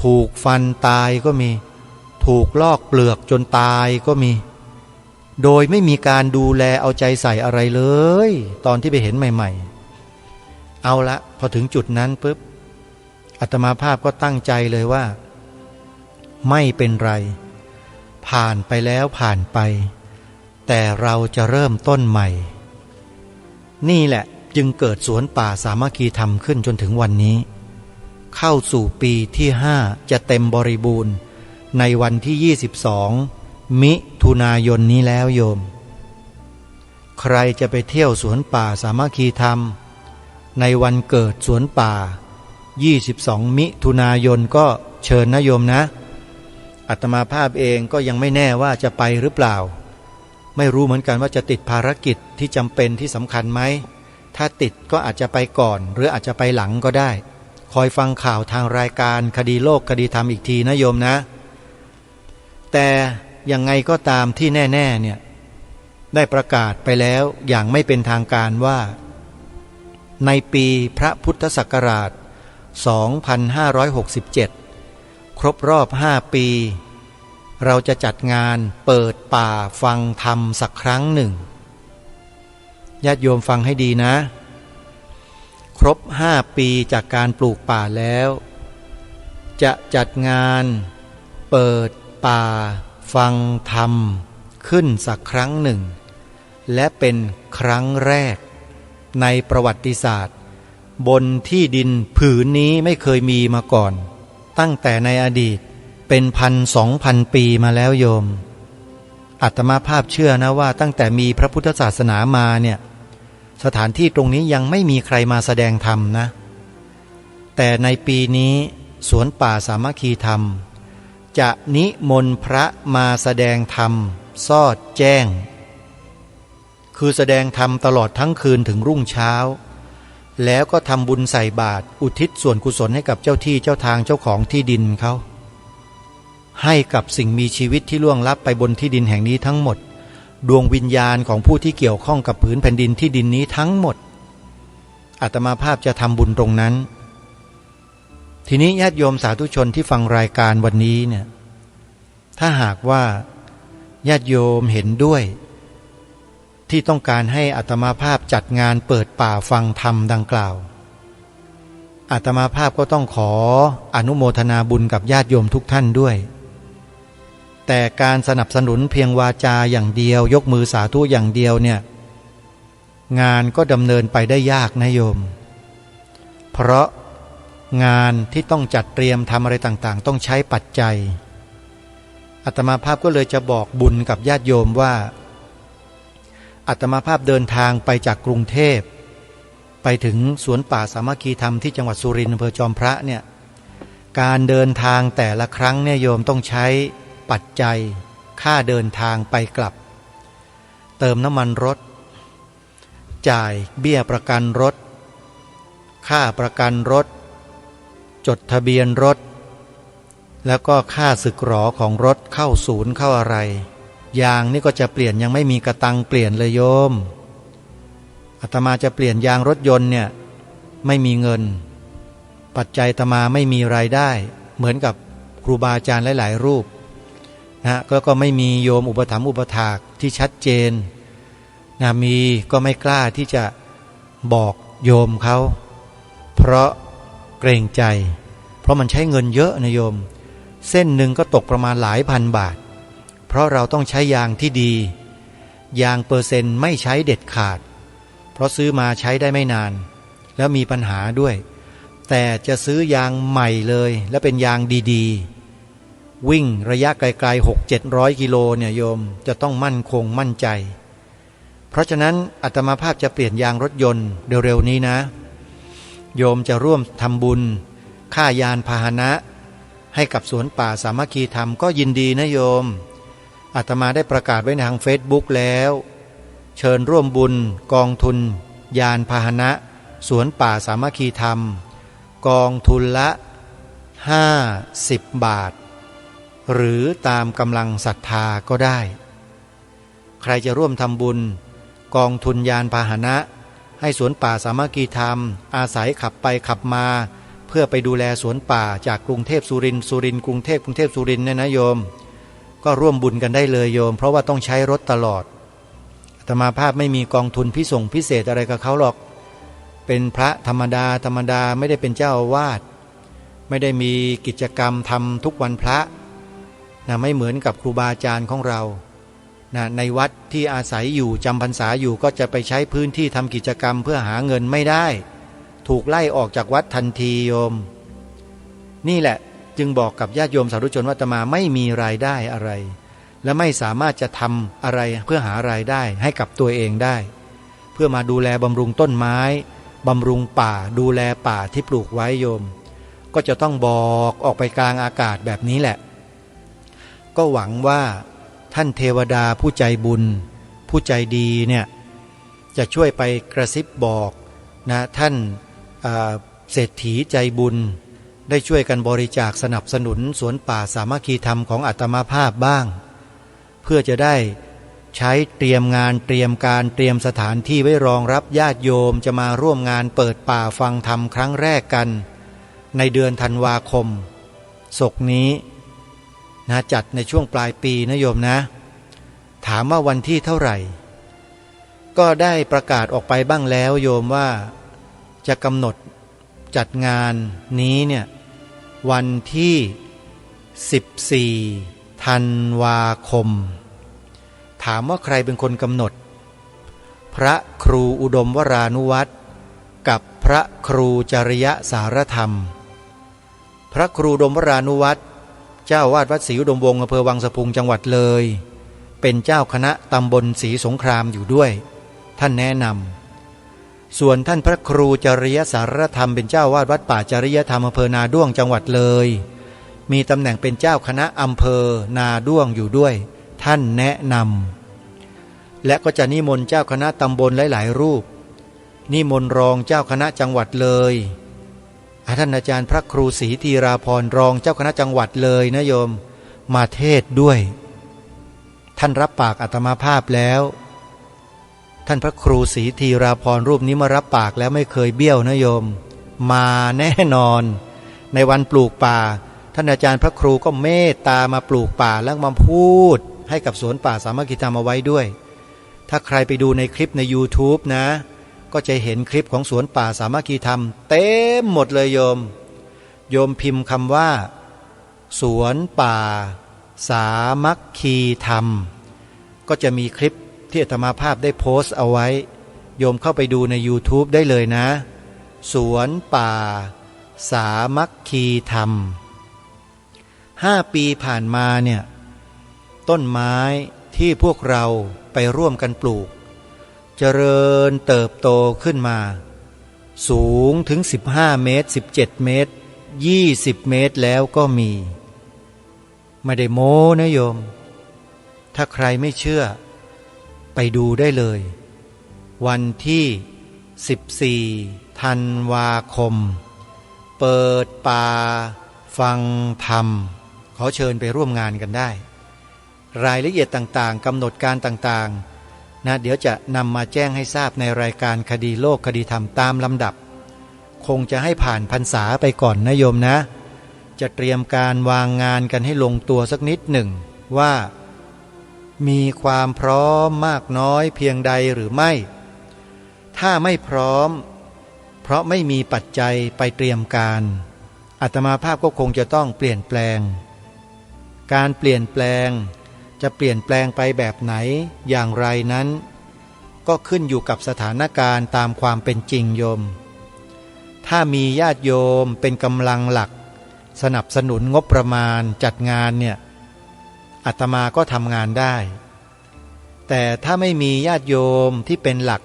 ถูกฟันตายก็มีถูกลอกเปลือกจนตายก็มีโดยไม่มีการดูแลเอาใจใส่อะไรเลยตอนที่ไปเห็นใหม่ๆเอาละพอถึงจุดนั้นปุ๊บอาตมาภาพก็ตั้งใจเลยว่าไม่เป็นไรผ่านไปแล้วผ่านไป แต่เราจะเริ่มต้นใหม่นี่แหละจึงเกิดสวนป่าสามัคคีธรรมขึ้นจนถึงวันนี้เข้าสู่ปีที่5จะเต็มบริบูรณ์ในวันที่22มิถุนายนนี้แล้วโยมใครจะไปเที่ยวสวนป่าสามัคคีธรรมในวันเกิดสวนป่า22มิถุนายนก็เชิญนะโยมนะอาตมาภาพเองก็ยังไม่แน่ว่าจะไปหรือเปล่าไม่รู้เหมือนกันว่าจะติดภารกิจที่จำเป็นที่สำคัญไหมถ้าติดก็อาจจะไปก่อนหรืออาจจะไปหลังก็ได้คอยฟังข่าวทางรายการคดีโลกคดีธรรมอีกทีนะโยมนะแต่ยังไงก็ตามที่แน่ๆเนี่ยได้ประกาศไปแล้วอย่างไม่เป็นทางการว่าในปีพระพุทธศักราช2567ครบรอบ5ปีเราจะจัดงานเปิดป่าฟังธรรมสักครั้งหนึ่งญาติโยมฟังให้ดีนะครบ5ปีจากการปลูกป่าแล้วจะจัดงานเปิดป่าฟังธรรมขึ้นสักครั้งหนึ่งและเป็นครั้งแรกในประวัติศาสตร์บนที่ดินผืนนี้ไม่เคยมีมาก่อนตั้งแต่ในอดีตเป็น1,000-2,000 ปีมาแล้วโยมอาตมาภาพเชื่อนะว่าตั้งแต่มีพระพุทธศาสนามาเนี่ยสถานที่ตรงนี้ยังไม่มีใครมาแสดงธรรมนะแต่ในปีนี้สวนป่าสามัคคีธรรมจะนิมนต์พระมาแสดงธรรมสอดแจ้งคือแสดงธรรมตลอดทั้งคืนถึงรุ่งเช้าแล้วก็ทำบุญใส่บาตรอุทิศส่วนกุศลให้กับเจ้าที่เจ้าทางเจ้าของที่ดินเขาให้กับสิ่งมีชีวิตที่ล่วงลับไปบนที่ดินแห่งนี้ทั้งหมดดวงวิญญาณของผู้ที่เกี่ยวข้องกับผืนแผ่นดินที่ดินนี้ทั้งหมดอาตมาภาพจะทำบุญตรงนั้นทีนี้ญาติโยมสาธุชนที่ฟังรายการวันนี้เนี่ยถ้าหากว่าญาติโยมเห็นด้วยที่ต้องการให้อาตมาภาพจัดงานเปิดป่าฟังธรรมดังกล่าวอาตมาภาพก็ต้องขออนุโมทนาบุญกับญาติโยมทุกท่านด้วยแต่การสนับสนุนเพียงวาจาอย่างเดียวยกมือสาธุอย่างเดียวเนี่ยงานก็ดำเนินไปได้ยากนะโยมเพราะงานที่ต้องจัดเตรียมทำอะไรต่างๆต้องใช้ปัจจัยอาตมาภาพก็เลยจะบอกบุญกับญาติโยมว่าอาตมาภาพเดินทางไปจากกรุงเทพไปถึงสวนป่าสามัคคีธรรมที่จังหวัดสุรินทร์อำเภอจอมพระเนี่ยการเดินทางแต่ละครั้งเนี่ยโยมต้องใช้ปัจจัยค่าเดินทางไปกลับเติมน้ำมันรถจ่ายเบี้ยประกันรถค่าประกันรถจดทะเบียนรถแล้วก็ค่าสึกหรอของรถเข้าศูนย์เข้าอะไรยางนี่ก็จะเปลี่ยนยังไม่มีกระตังเปลี่ยนเลยโยมอาตมาจะเปลี่ยนยางรถยนต์เนี่ยไม่มีเงินปัจจัยอาตมาไม่มีรายได้เหมือนกับครูบาอาจารย์หลายๆรูปนะก็ไม่มีโยมอุปถัมภ์อุปถากที่ชัดเจนนะมีก็ไม่กล้าที่จะบอกโยมเขาเพราะเกรงใจเพราะมันใช้เงินเยอะนะโยมเส้นหนึ่งก็ตกประมาณหลายพันบาทเพราะเราต้องใช้ยางที่ดียางเปอร์เซ็นต์ไม่ใช้เด็ดขาดเพราะซื้อมาใช้ได้ไม่นานแล้วมีปัญหาด้วยแต่จะซื้อยางใหม่เลยและเป็นยางดีๆวิ่งระยะไกลๆ 6-700 กิโลเนี่ยโยมจะต้องมั่นคงมั่นใจเพราะฉะนั้นอาตมาภาพจะเปลี่ยนยางรถยนต์เร็วๆนี้นะโยมจะร่วมทำบุญค่ายานพาหนะให้กับสวนป่าสามัคคีธรรมก็ยินดีนะโยมอาตมาได้ประกาศไว้ในทาง Facebook แล้วเชิญร่วมบุญกองทุนยานพาหนะสวนป่าสามัคคีธรรมกองทุนละ50 บาทหรือตามกำลังศรัทธาก็ได้ใครจะร่วมทำบุญกองทุนยานพาหนะให้สวนป่าสามัคคีธรรมอาศัยขับไปขับมาเพื่อไปดูแลสวนป่าจากกรุงเทพสุรินทร์สุรินทร์กรุงเทพกรุงเทพสุรินทร์เนี่ยนะโยมก็ร่วมบุญกันได้เลยโยมเพราะว่าต้องใช้รถตลอดอาตมาภาพไม่มีกองทุนพิเศษอะไรกับเขาหรอกเป็นพระธรรมดาไม่ได้เป็นเจ้าอาวาสไม่ได้มีกิจกรรมทำทุกวันพระนะไม่เหมือนกับครูบาอาจารย์ของเรา ในวัดที่อาศัยอยู่จำพรรษาอยู่ก็จะไปใช้พื้นที่ทำกิจกรรมเพื่อหาเงินไม่ได้ถูกไล่ออกจากวัดทันทีโยมนี่แหละจึงบอกกับญาติโยมสาธุชนว่าอาตมาไม่มีรายได้อะไรและไม่สามารถจะทำอะไรเพื่อหารายได้ให้กับตัวเองได้เพื่อมาดูแลบำรุงต้นไม้บำรุงป่าดูแลป่าที่ปลูกไว้โยมก็จะต้องบอกออกไปกลางอากาศแบบนี้แหละก็หวังว่าท่านเทวดาผู้ใจบุญผู้ใจดีเนี่ยจะช่วยไปกระซิบบอกนะท่านเศรษฐีใจบุญได้ช่วยกันบริจาคสนับสนุนสวนป่าสามัคคีธรรมของอาตมาภาพบ้างเพื่อจะได้ใช้เตรียมงานเตรียมการเตรียมสถานที่ไว้รองรับญาติโยมจะมาร่วมงานเปิดป่าฟังธรรมครั้งแรกกันในเดือนธันวาคมศกนี้นะจัดในช่วงปลายปีนะโยมนะถามว่าวันที่เท่าไหร่ก็ได้ประกาศออกไปบ้างแล้วโยมว่าจะกำหนดจัดงานนี้เนี่ยวันที่14ธันวาคมถามว่าใครเป็นคนกำหนดพระครูอุดมวรานุวัตรกับพระครูจริยสารธรรมพระครูอุดมวรานุวัตรเจ้าวาดวัดศรีอุดมวงศ์อำเภอวังสะพุงจังหวัดเลยเป็นเจ้าคณะตำบลศรีสงครามอยู่ด้วยท่านแนะนำส่วนท่านพระครูจริยสารธรรมเป็นเจ้าวาดวัดป่าจริยธรรมอำเภอนาด้วงจังหวัดเลยมีตำแหน่งเป็นเจ้าคณะอำเภอนาด้วงอยู่ด้วยท่านแนะนำและก็จะนิมนต์เจ้าคณะตำบลหลายๆรูปนิมนต์รองเจ้าคณะจังหวัดเลยท่านอาจารย์พระครูศรีธีราพรรองเจ้าคณะจังหวัดเลยนะโยมมาเทศด้วยท่านรับปากอาตมาภาพแล้วท่านพระครูศรีธีราพรรูปนี้มารับปากแล้วไม่เคยเบี้ยวนะโยมมาแน่นอนในวันปลูกป่าท่านอาจารย์พระครูก็เมตตามาปลูกป่าแล้วมาพูดให้กับสวนป่าสามัคคีธรรมเอาไว้ด้วยถ้าใครไปดูในคลิปใน YouTube นะก็จะเห็นคลิปของสวนป่าสามัคคีธรรมเต็มหมดเลยโยมพิมพ์คำว่าสวนป่าสามัคคีธรรมก็จะมีคลิปที่อาตมาภาพได้โพสต์เอาไว้โยมเข้าไปดูใน YouTube ได้เลยนะสวนป่าสามัคคีธรรม5 ปีผ่านมาเนี่ยต้นไม้ที่พวกเราไปร่วมกันปลูกเจริญเติบโตขึ้นมาสูงถึง15 เมตร17 เมตร20 เมตรแล้วก็มีไม่ได้โม้นะโยมถ้าใครไม่เชื่อไปดูได้เลยวันที่14ธันวาคมเปิดป่าฟังธรรมขอเชิญไปร่วมงานกันได้รายละเอียดต่างๆกำหนดการต่างๆนะเดี๋ยวจะนำมาแจ้งให้ทราบในรายการคดีโลกคดีธรรมตามลำดับคงจะให้ผ่านพรรษาไปก่อนนะโยมนะจะเตรียมการวางงานกันให้ลงตัวสักนิดหนึ่งว่ามีความพร้อมมากน้อยเพียงใดหรือไม่ถ้าไม่พร้อมเพราะไม่มีปัจจัยไปเตรียมการอาตมาภาพก็คงจะต้องเปลี่ยนแปลงการเปลี่ยนแปลงจะเปลี่ยนแปลงไปแบบไหนอย่างไรนั้นก็ขึ้นอยู่กับสถานการณ์ตามความเป็นจริงโยมถ้ามีญาติโยมเป็นกำลังหลักสนับสนุนงบประมาณจัดงานเนี่ยอาตมาก็ทำงานได้แต่ถ้าไม่มีญาติโยมที่เป็นหลัก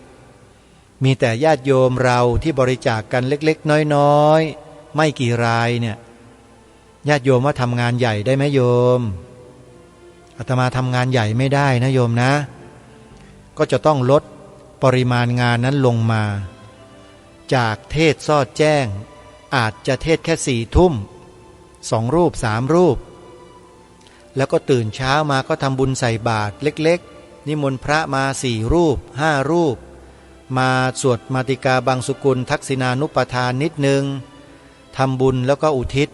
มีแต่ญาติโยมเราที่บริจาคกันเล็กๆน้อยๆไม่กี่รายเนี่ยญาติโยมว่าทำงานใหญ่ได้ไหมโยมอาตมาทำงานใหญ่ไม่ได้นะโยมนะก็จะต้องลดปริมาณงานนั้นลงมาจากเทศซอดแจ้งอาจจะเทศแค่4 ทุ่ม2 รูป3 รูปแล้วก็ตื่นเช้ามาก็ทำบุญใส่บาตรเล็กๆนิมนต์พระมา4 รูป5 รูปมาสวดมาติกาบังสุกุลทักษิณานุปทานนิดนึงทำบุญแล้วก็อุทิศ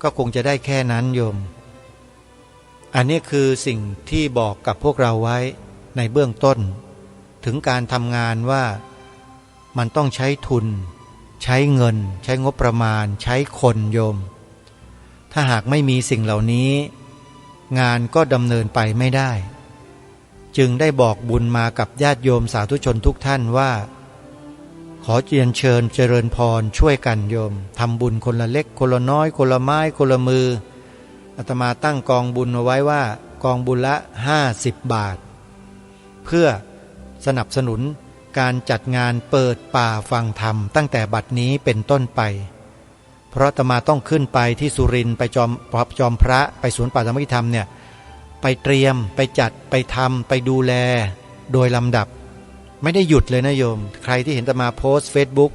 ก็คงจะได้แค่นั้นโยมอันนี้คือสิ่งที่บอกกับพวกเราไว้ในเบื้องต้นถึงการทำงานว่ามันต้องใช้ทุนใช้เงินใช้งบประมาณใช้คนโยมถ้าหากไม่มีสิ่งเหล่านี้งานก็ดำเนินไปไม่ได้ จึงได้บอกบุญมากับญาติโยมสาธุชนทุกท่านว่าขอเรียนเชิญเจริญพรช่วยกันโยมทำบุญคนละเล็กคนละน้อยคนละไม้คนละมืออาตมาตั้งกองบุญเอาไว้ว่ากองบุญละ50 บาทเพื่อสนับสนุนการจัดงานเปิดป่าฟังธรรมตั้งแต่บัดนี้เป็นต้นไปเพราะอาตมาต้องขึ้นไปที่สุรินทร์ไปจอมพระไปสวนป่าธรรมกิธรรมเนี่ยไปเตรียมไปจัดไปทำไปดูแลโดยลำดับไม่ได้หยุดเลยนะโยมใครที่เห็นอาตมาโพสต์ Facebook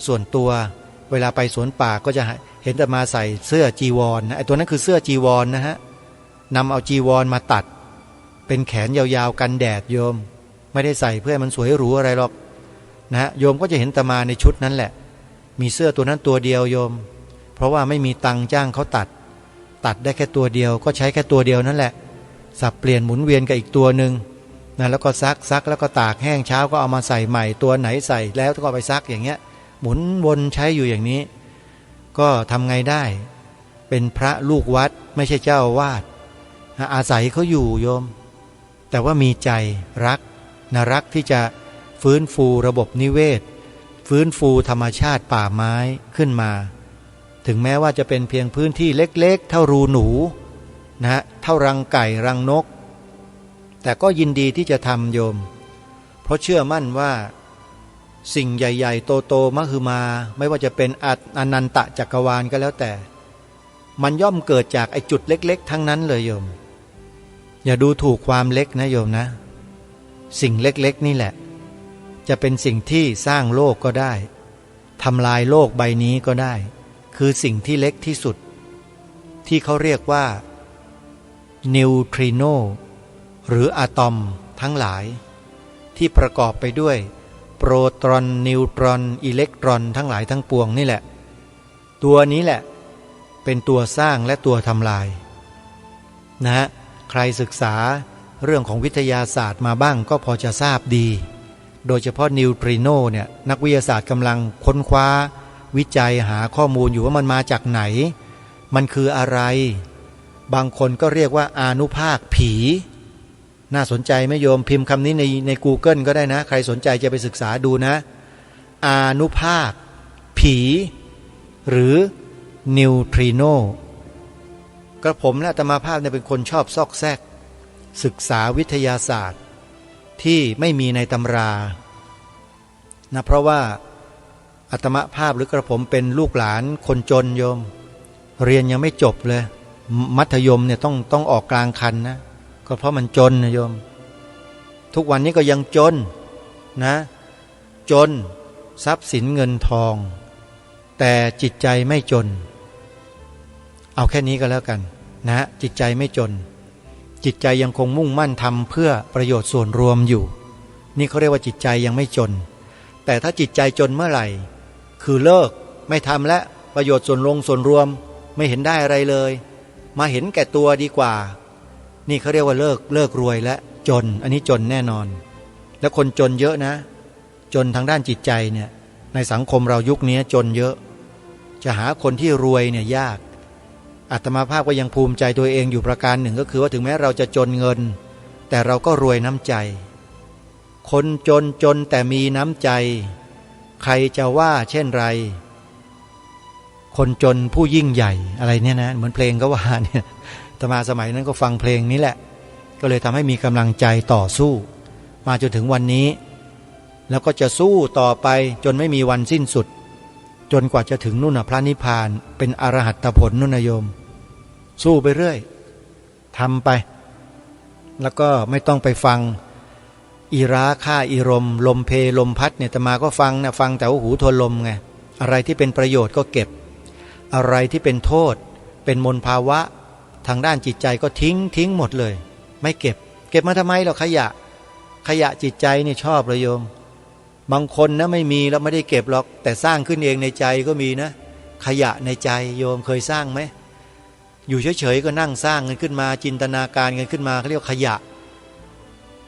ส่วนตัวเวลาไปสวนป่าก็จะเห็นอาตมาใส่เสื้อจีวรนะไอ้ตัวนั้นคือเสื้อจีวรนะฮะนำเอาจีวรมาตัดเป็นแขนยาวๆกันแดดโยมไม่ได้ใส่เพื่อให้มันสวยหรูอะไรหรอกนะโยมก็จะเห็นอาตมาในชุดนั้นแหละมีเสื้อตัวนั้นตัวเดียวโยมเพราะว่าไม่มีตังค์จ้างเขาตัดได้แค่ตัวเดียวก็ใช้แค่ตัวเดียวนั่นแหละสับเปลี่ยนหมุนเวียนกับอีกตัวหนึ่งนะแล้วก็ซักแล้วก็ตากแห้งเช้าก็เอามาใส่ใหม่ตัวไหนใส่แล้วก็ไปซักอย่างเงี้ยหมุนวนใช้อยู่อย่างนี้ก็ทำไงได้เป็นพระลูกวัดไม่ใช่เจ้าอาวาสอาศัยเขาอยู่โยมแต่ว่ามีใจรักที่จะฟื้นฟูระบบนิเวศฟื้นฟูธรรมชาติป่าไม้ขึ้นมาถึงแม้ว่าจะเป็นเพียงพื้นที่เล็กๆเท่ารูหนูนะเท่ารังไก่รังนกแต่ก็ยินดีที่จะทำโยมเพราะเชื่อมั่นว่าสิ่งใหญ่ๆโตๆมหึมาไม่ว่าจะเป็นอนันตจักรวาลก็แล้วแต่มันย่อมเกิดจากไอ้จุดเล็กๆทั้งนั้นเลยโยมอย่าดูถูกความเล็กนะโยมนะสิ่งเล็กๆนี่แหละจะเป็นสิ่งที่สร้างโลกก็ได้ทำลายโลกใบนี้ก็ได้คือสิ่งที่เล็กที่สุดที่เขาเรียกว่านิวทริโนหรืออะตอมทั้งหลายที่ประกอบไปด้วยโปรตอนนิวตรอนอิเล็กตรอนทั้งหลายทั้งปวงนี่แหละตัวนี้แหละเป็นตัวสร้างและตัวทำลายนะฮะใครศึกษาเรื่องของวิทยาศาสตร์มาบ้างก็พอจะทราบดีโดยเฉพาะนิวทริโนเนี่ยนักวิทยาศาสตร์กำลังค้นคว้าวิจัยหาข้อมูลอยู่ว่ามันมาจากไหนมันคืออะไรบางคนก็เรียกว่าอานุภาคผีน่าสนใจไหมโยมพิมพ์คำนี้ใน Google ก็ได้นะใครสนใจจะไปศึกษาดูนะอานุภาคผีหรือนิวทริโนกระผมและอาตมาภาพเนี่ยเป็นคนชอบซอกแซกศึกษาวิทยาศาสตร์ที่ไม่มีในตำรานะเพราะว่าอาตมาภาพหรือกระผมเป็นลูกหลานคนจนโยมเรียนยังไม่จบเลยมัธยมเนี่ยต้องออกกลางคันนะก็เพราะมันจนนะโยมทุกวันนี้ก็ยังจนนะจนทรัพย์สินเงินทองแต่จิตใจไม่จนเอาแค่นี้ก็แล้วกันนะจิตใจไม่จนจิตใจยังคงมุ่งมั่นทำเพื่อประโยชน์ส่วนรวมอยู่นี่เขาเรียกว่าจิตใจยังไม่จนแต่ถ้าจิตใจจนเมื่อไหร่คือเลิกไม่ทำและประโยชน์ส่วนรวมไม่เห็นได้อะไรเลยมาเห็นแก่ตัวดีกว่านี่เขาเรียกว่าเลิกรวยและจนอันนี้จนแน่นอนแล้วคนจนเยอะนะจนทางด้านจิตใจเนี่ยในสังคมเรายุคนี้จนเยอะจะหาคนที่รวยเนี่ยยากอาตมาภาพก็ยังภูมิใจตัวเองอยู่ประการหนึ่งก็คือว่าถึงแม้เราจะจนเงินแต่เราก็รวยน้ำใจคนจนแต่มีน้ำใจใครจะว่าเช่นไรคนจนผู้ยิ่งใหญ่อะไรเนี่ยนะเหมือนเพลงก็ว่าเนี่ยอาตมาสมัยนั้นก็ฟังเพลงนี้แหละก็เลยทำให้มีกำลังใจต่อสู้มาจนถึงวันนี้แล้วก็จะสู้ต่อไปจนไม่มีวันสิ้นสุดจนกว่าจะถึงนู่นพระนิพพานเป็นอรหัตผลนู่นโยมสู้ไปเรื่อยทำไปแล้วก็ไม่ต้องไปฟังอีราค่าอีรมลมเพลมพัดเนี่ยอาตมาก็ฟังนะฟังแต่ว่าหูทวนลมไงอะไรที่เป็นประโยชน์ก็เก็บอะไรที่เป็นโทษเป็นมลภาวะทางด้านจิตใจก็ทิ้งหมดเลยไม่เก็บมาทำไมหรอกขยะจิตใจนี่ชอบเลยโยมบางคนนะไม่มีแล้วไม่ได้เก็บหรอกแต่สร้างขึ้นเองในใจก็มีนะขยะในใจโยมเคยสร้างไหมอยู่เฉยๆก็นั่งสร้างกันขึ้นมาจินตนาการกันขึ้นมาเขาเรียกขยะ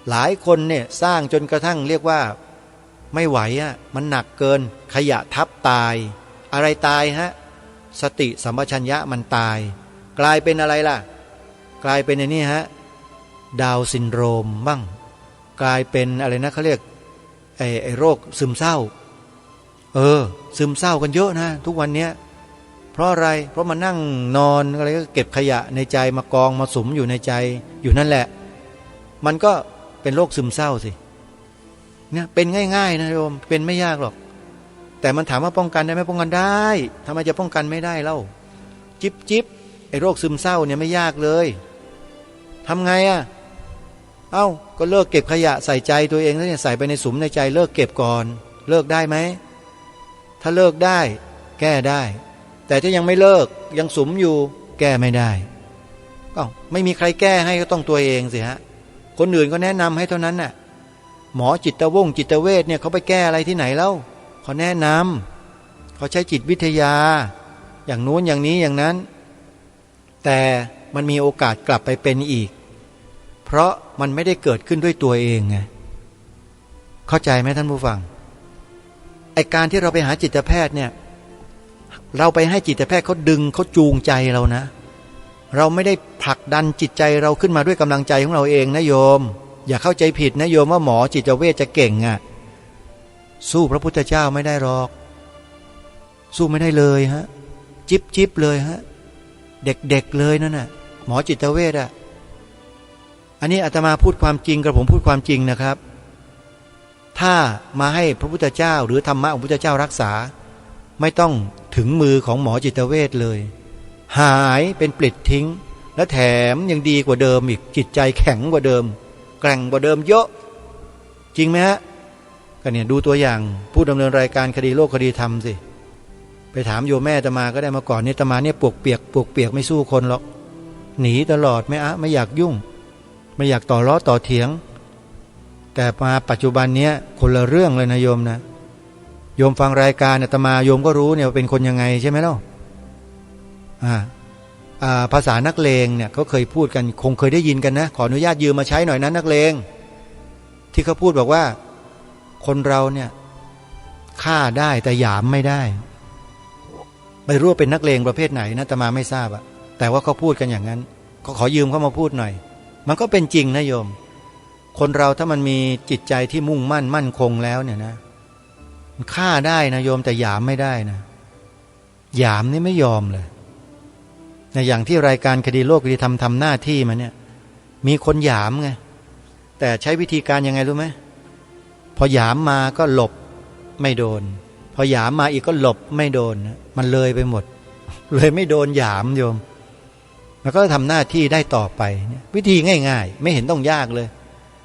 หลายคนเนี่ยสร้างจนกระทั่งเรียกว่าไม่ไหวอ่ะมันหนักเกินขยะทับตายอะไรตายฮะสติสัมปชัญญะมันตายกลายเป็นอะไรล่ะกลายเป็นไอ้นี่ฮะ ดาวน์ซินโดรมบ้างกลายเป็นอะไรนะเขาเรียกไอ้โรคซึมเศร้าซึมเศร้ากันเยอะนะทุกวันเนี้ยเพราะอะไรเพราะมานั่งนอนอะไรก็เก็บขยะในใจมากองมาสุมอยู่ในใจอยู่นั่นแหละมันก็เป็นโรคซึมเศร้าสิเนี่ยเป็นง่ายๆนะโยมเป็นไม่ยากหรอกแต่มันถามว่าป้องกันได้ไหมป้องกันได้ทำไมจะป้องกันไม่ได้เล่าจิ๊บไอ้โรคซึมเศร้าเนี่ยไม่ยากเลยทำไงอ่ะเอ้าก็เลิกเก็บขยะใส่ใจตัวเองแล้วเนี่ยใส่ไปในสุมในใจเลิกเก็บก่อนเลิกได้ไหมถ้าเลิกได้แก้ได้แต่ถ้ายังไม่เลิกยังสุมอยู่แก้ไม่ได้ก็ไม่มีใครแก้ให้ก็ต้องตัวเองสิฮะคนอื่นก็แนะนำให้เท่านั้นน่ะหมอจิตเวชเนี่ยเขาไปแก้อะไรที่ไหนเล่าเขาแนะนำเขาใช้จิตวิทยาอย่างนู้นอย่างนี้อย่างนั้นแต่มันมีโอกาสกลับไปเป็นอีกเพราะมันไม่ได้เกิดขึ้นด้วยตัวเองไงเข้าใจไหมท่านผู้ฟังไอการที่เราไปหาจิตแพทย์เนี่ยเราไปให้จิตแพทย์เขาดึงเขาจูงใจเรานะเราไม่ได้ผลักดันจิตใจเราขึ้นมาด้วยกำลังใจของเราเองนะโยมอย่าเข้าใจผิดนะโยมว่าหมอจิตเวชจะเก่งอ่ะสู้พระพุทธเจ้าไม่ได้หรอกสู้ไม่ได้เลยฮะจิ๊บเลยฮะเด็กเลยนั่นน่ะหมอจิตเวชอ่ะอันนี้อาตมาพูดความจริงกับผมพูดความจริงนะครับถ้ามาให้พระพุทธเจ้าหรือธรรมะของพระพุทธเจ้ารักษาไม่ต้องถึงมือของหมอจิตเวชเลยหายเป็นปลิดทิ้งและแถมยังดีกว่าเดิมอีกจิตใจแข็งกว่าเดิมแกร่งกว่าเดิมเยอะจริงไหมฮะก็เนี่ยดูตัวอย่างผู้ดำเนินรายการคดีโลกคดีธรรมสิไปถามโยมแม่อาตมาก็ได้มาก่อนเนี่ยอาตมาเนี่ยปวกเปียกไม่สู้คนหรอกหนีตลอดไม่อยากยุ่งไม่อยากต่อล้อต่อเถียงแต่มาปัจจุบันเนี้ยคนละเรื่องเลยนะโยมนะโยมฟังรายการอาตมาโยมก็รู้เนี่ยเป็นคนยังไงใช่ไหมเล่าภาษานักเลงเนี่ยเขาเคยพูดกันคงเคยได้ยินกันนะขออนุญาตยืมมาใช้หน่อยนะนักเลงที่เขาพูดบอกว่าคนเราเนี่ยฆ่าได้แต่หยามไม่ได้ไม่รู้ว่าเป็นนักเลงประเภทไหนนะอาตมาไม่ทราบอะแต่ว่าเขาพูดกันอย่างนั้นก็ขอยืมเขามาพูดหน่อยมันก็เป็นจริงนะโยมคนเราถ้ามันมีจิตใจที่มุ่งมั่นคงแล้วเนี่ยนะมันฆ่าได้นะโยมแต่หยามไม่ได้นะหยามนี่ไม่ยอมเลยในอย่างที่รายการคดีโลกคดีธรรมทำหน้าที่มาเนี่ยมีคนหยามไงแต่ใช้วิธีการยังไงรู้ไหมพอหยามมาก็หลบไม่โดนพอหยามมาอีกก็หลบไม่โดนมันเลยไปหมดเลยไม่โดนหยามโยมแล้วก็ทำหน้าที่ได้ต่อไปวิธีง่ายๆไม่เห็นต้องยากเลย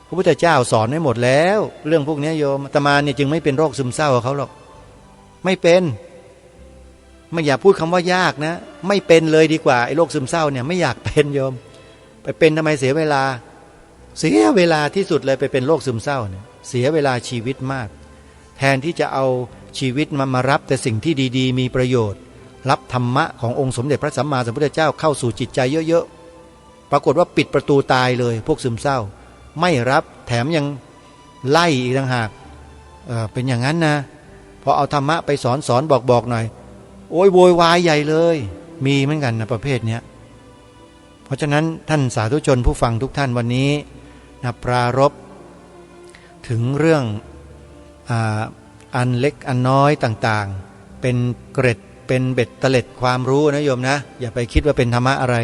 พระพุทธเจ้าสอนไว้หมดแล้วเรื่องพวกนี้โยมอาตมาเนี่ยจึงไม่เป็นโรคซึมเศร้ากับเขาหรอกไม่เป็นไม่อยากพูดคำว่ายากนะไม่เป็นเลยดีกว่าไอ้โรคซึมเศร้าเนี่ยไม่อยากเป็นโยมไปเป็นทำไมเสียเวลาที่สุดเลยไปเป็นโรคซึมเศร้าเนี่ยเสียเวลาชีวิตมากแทนที่จะเอาชีวิตมารับแต่สิ่งที่ดีๆมีประโยชน์รับธรรมะขององค์สมเด็จพระสัมมาสัมพุทธเจ้าเข้าสู่จิตใจเยอะๆปรากฏว่าปิดประตูตายเลยพวกซึมเศร้าไม่รับแถมยังไล่อีกต่างหากเป็นอย่างนั้นนะพอเอาธรรมะไปสอนบอกหน่อยโอ้ยโวยวายใหญ่เลยมีเหมือนกันนะประเภทเนี้ยเพราะฉะนั้นท่านสาธุชนผู้ฟังทุกท่านวันนี้นะปรารภถึงเรื่องอันเล็กอันน้อยต่างๆเป็นเกร็ดเป็นเบ็ดเตล็ดความรู้นะโยมนะอย่าไปคิดว่าเป็นธรรมะอะไร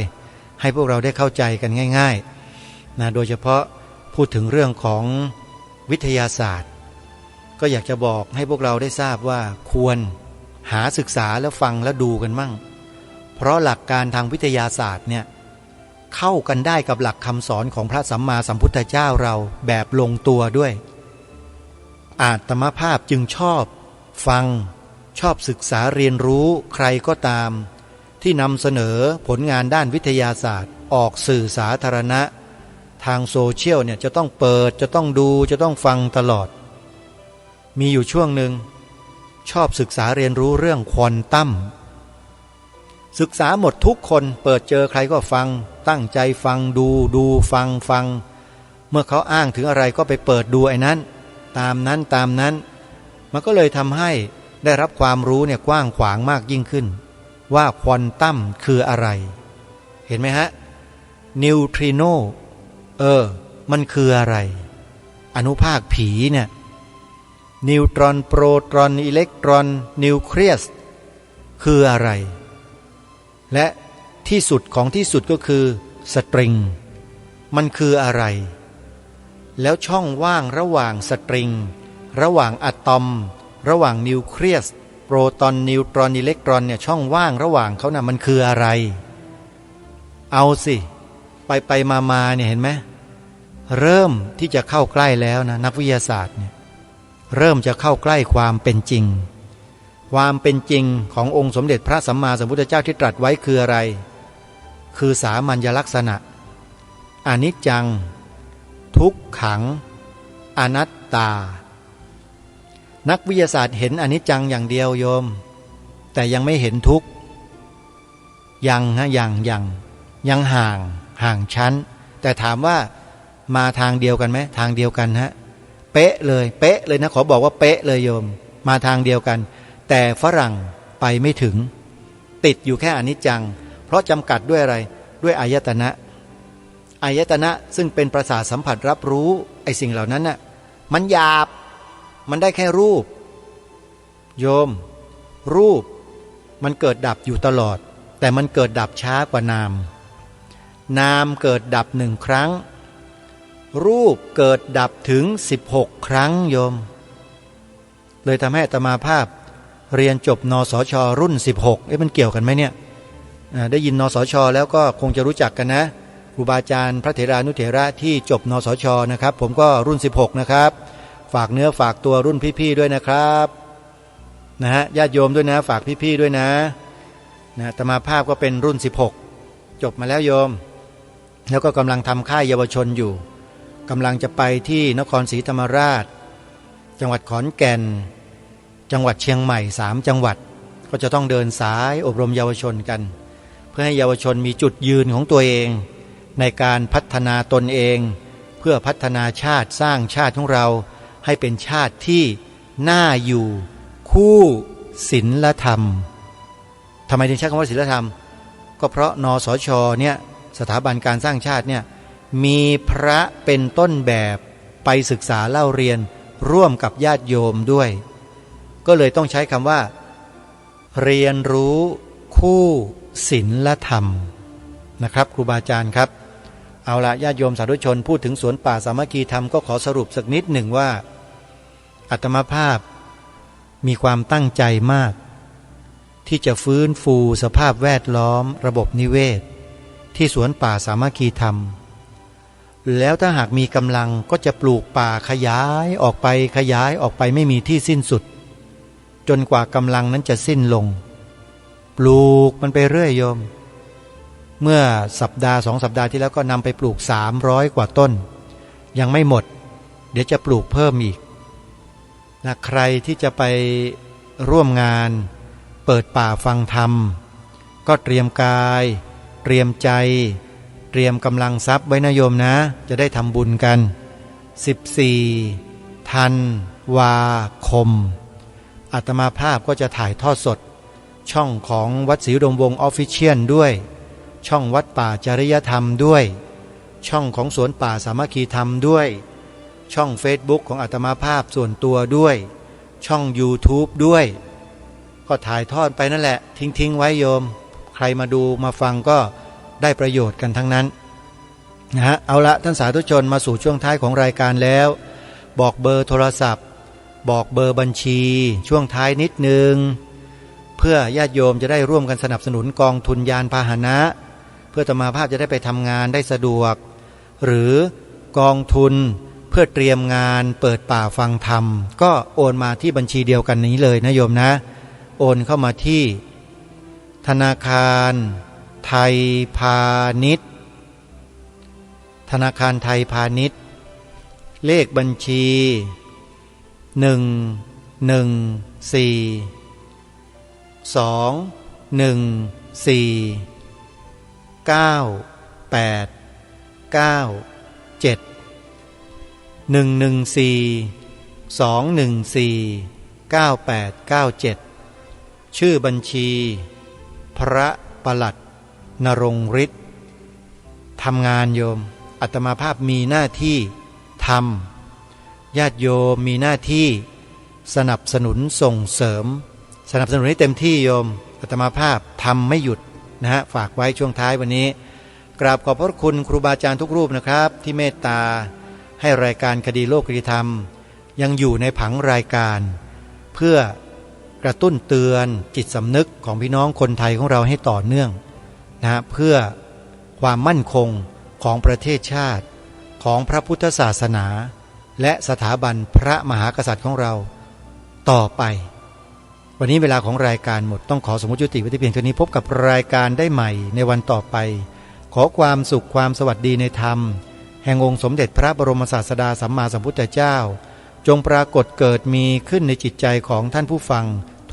ให้พวกเราได้เข้าใจกันง่ายๆนะโดยเฉพาะพูดถึงเรื่องของวิทยาศาสตร์ก็อยากจะบอกให้พวกเราได้ทราบว่าควรหาศึกษาแล้วฟังแล้วดูกันมั่งเพราะหลักการทางวิทยาศาสตร์เนี่ยเข้ากันได้กับหลักคำสอนของพระสัมมาสัมพุทธเจ้าเราแบบลงตัวด้วยอาตมาภาพจึงชอบฟังชอบศึกษาเรียนรู้ใครก็ตามที่นำเสนอผลงานด้านวิทยาศาสตร์ออกสื่อสาธารณะทางโซเชียลเนี่ยจะต้องเปิดจะต้องดูจะต้องฟังตลอดมีอยู่ช่วงหนึ่งชอบศึกษาเรียนรู้เรื่องควอนตัมศึกษาหมดทุกคนเปิดเจอใครก็ฟังตั้งใจฟังดูฟังเมื่อเขาอ้างถึงอะไรก็ไปเปิดดูไอ้นั้นตามนั้นมันก็เลยทำให้ได้รับความรู้เนี่ยกว้างขวางมากยิ่งขึ้นว่าควอนตัมคืออะไรเห็นไหมฮะนิวทริโน มันคืออะไรอนุภาคผีเนี่ยนิวตรอนโปรตอนอิเล็กตรอนนิวเคลียสคืออะไรและที่สุดของที่สุดก็คือสตริงมันคืออะไรแล้วช่องว่างระหว่างสตริงระหว่างอะตอมระหว่างนิวเคลียสโปรตอนนิวตรอนอิเล็กตรอนเนี่ยช่องว่างระหว่างเขานะ่ะมันคืออะไรเอาสิไปมาเนี่ยเห็นไหมเริ่มที่จะเข้าใกล้แล้วนะนักวิทยาศาสตร์เนี่ยเริ่มจะเข้าใกล้ความเป็นจริงความเป็นจริงขององค์สมเด็จพระสัมมาสัมพุทธเจ้าที่ตรัสไว้คืออะไรคือสามัญลักษณะอนิจจังทุกขังอนัตตานักวิทยาศาสตร์เห็นอนิจจังอย่างเดียวโยมแต่ยังไม่เห็นทุกข์ยังห่างชั้นแต่ถามว่ามาทางเดียวกันไหมทางเดียวกันฮะเป๊ะเลยนะขอบอกว่าเป๊ะเลยโยมมาทางเดียวกันแต่ฝรั่งไปไม่ถึงติดอยู่แค่อนิจจังเพราะจำกัดด้วยอะไรด้วยอายตนะซึ่งเป็นประสาทสัมผัสรับรู้ไอ้สิ่งเหล่านั้นน่ะมันหยาบมันได้แค่รูปโยมรูปมันเกิดดับอยู่ตลอดแต่มันเกิดดับช้ากว่านามเกิดดับ1 ครั้งรูปเกิดดับถึง16 ครั้งโยมเลยทำให้อาตมาภาพเรียนจบนสช.รุ่น16มันเกี่ยวกันไหมเนี่ยได้ยินนสช.แล้วก็คงจะรู้จักกันนะครูบาอาจารย์พระเถรานุเถระที่จบนสช.นะครับผมก็รุ่น16นะครับฝากเนื้อฝากตัวรุ่นพี่ๆด้วยนะครับนะฮะญาติโยมด้วยนะฝากพี่ๆด้วยนะอาตมาภาพก็เป็นรุ่น16จบมาแล้วโยมแล้วก็กำลังทำค่ายเยาวชนอยู่กำลังจะไปที่นครศรีธรรมราชจังหวัดขอนแก่นจังหวัดเชียงใหม่3 จังหวัดก็จะต้องเดินสายอบรมเยาวชนกันเพื่อให้เยาวชนมีจุดยืนของตัวเองในการพัฒนาตนเองเพื่อพัฒนาชาติสร้างชาติของเราให้เป็นชาติที่น่าอยู่คู่ศีลธรรมทำไมถึงใช้คำว่าศีลธรรมก็เพราะนสช.เนี่ยสถาบันการสร้างชาติเนี่ยมีพระเป็นต้นแบบไปศึกษาเล่าเรียนร่วมกับญาติโยมด้วยก็เลยต้องใช้คำว่าเรียนรู้คู่ศีลธรรมนะครับครูบาอาจารย์ครับเอาละญาติโยมสาธุชนพูดถึงสวนป่าสามัคคีธรรมก็ขอสรุปสักนิดหนึ่งว่าอาตมาภาพมีความตั้งใจมากที่จะฟื้นฟูสภาพแวดล้อมระบบนิเวศที่สวนป่าสามัคคีธรรมแล้วถ้าหากมีกำลังก็จะปลูกป่าขยายออกไปไม่มีที่สิ้นสุดจนกว่ากำลังนั้นจะสิ้นลงปลูกมันไปเรื่อยโยมเมื่อสัปดาห์2 สัปดาห์ที่แล้วก็นำไปปลูก300 กว่าต้นยังไม่หมดเดี๋ยวจะปลูกเพิ่มอีกนะใครที่จะไปร่วมงานเปิดป่าฟังธรรมก็เตรียมกายเตรียมใจเตรียมกำลังทรัพย์ไว้นะโยมนะจะได้ทำบุญกัน14 ธันวาคมอาตมาภาพก็จะถ่ายทอดสดช่องของวัดศรีอุดมวงศ์ออฟฟิเชียลด้วยช่องวัดป่าจริยธรรมด้วยช่องของสวนป่าสามัคคีธรรมด้วยช่อง Facebook ของอาตมาภาพส่วนตัวด้วยช่อง YouTube ด้วยก็ถ่ายทอดไปนั่นแหละทิ้งไว้โยมใครมาดูมาฟังก็ได้ประโยชน์กันทั้งนั้นนะฮะเอาละท่านสาธุชนมาสู่ช่วงท้ายของรายการแล้วบอกเบอร์โทรศัพท์บอกเบอร์บัญชีช่วงท้ายนิดนึงเพื่อญาติโยมจะได้ร่วมกันสนับสนุนกองทุนยานพาหนะเพื่ออาตมาภาพจะได้ไปทำงานได้สะดวกหรือกองทุนเพื่อเตรียมงานเปิดป่าฟังธรรมก็โอนมาที่บัญชีเดียวกันนี้เลยนะโยมนะโอนเข้ามาที่ธนาคารไทยพาณิชย์ธนาคารไทยพาณิชย์เลขบัญชีชื่อบัญชีพระประหลัดนรงฤทธิ์ทำงานโยม อาตมาภาพมีหน้าที่ทำญาติโยมมีหน้าที่สนับสนุนส่งเสริมสนับสนุนให้เต็มที่โยมอาตมาภาพทำไม่หยุดนะฮะฝากไว้ช่วงท้ายวันนี้กราบขอบพระคุณครูบาอาจารย์ทุกรูปนะครับที่เมตตาให้รายการคดีโลกคดีธรรมยังอยู่ในผังรายการเพื่อกระตุ้นเตือนจิตสำนึกของพี่น้องคนไทยของเราให้ต่อเนื่องนะฮะเพื่อความมั่นคงของประเทศชาติของพระพุทธศาสนาและสถาบันพระมหากษัตริย์ของเราต่อไปวันนี้เวลาของรายการหมดต้องขอสมมุติยุติไว้ที่เพียงเท่านี้พบกับรายการได้ใหม่ในวันต่อไปขอความสุขความสวัสดีในธรรมแห่งองค์สมเด็จพระบรมศาสดาสัมมาสัมพุทธเจ้าจงปรากฏเกิดมีขึ้นในจิตใจของท่านผู้ฟัง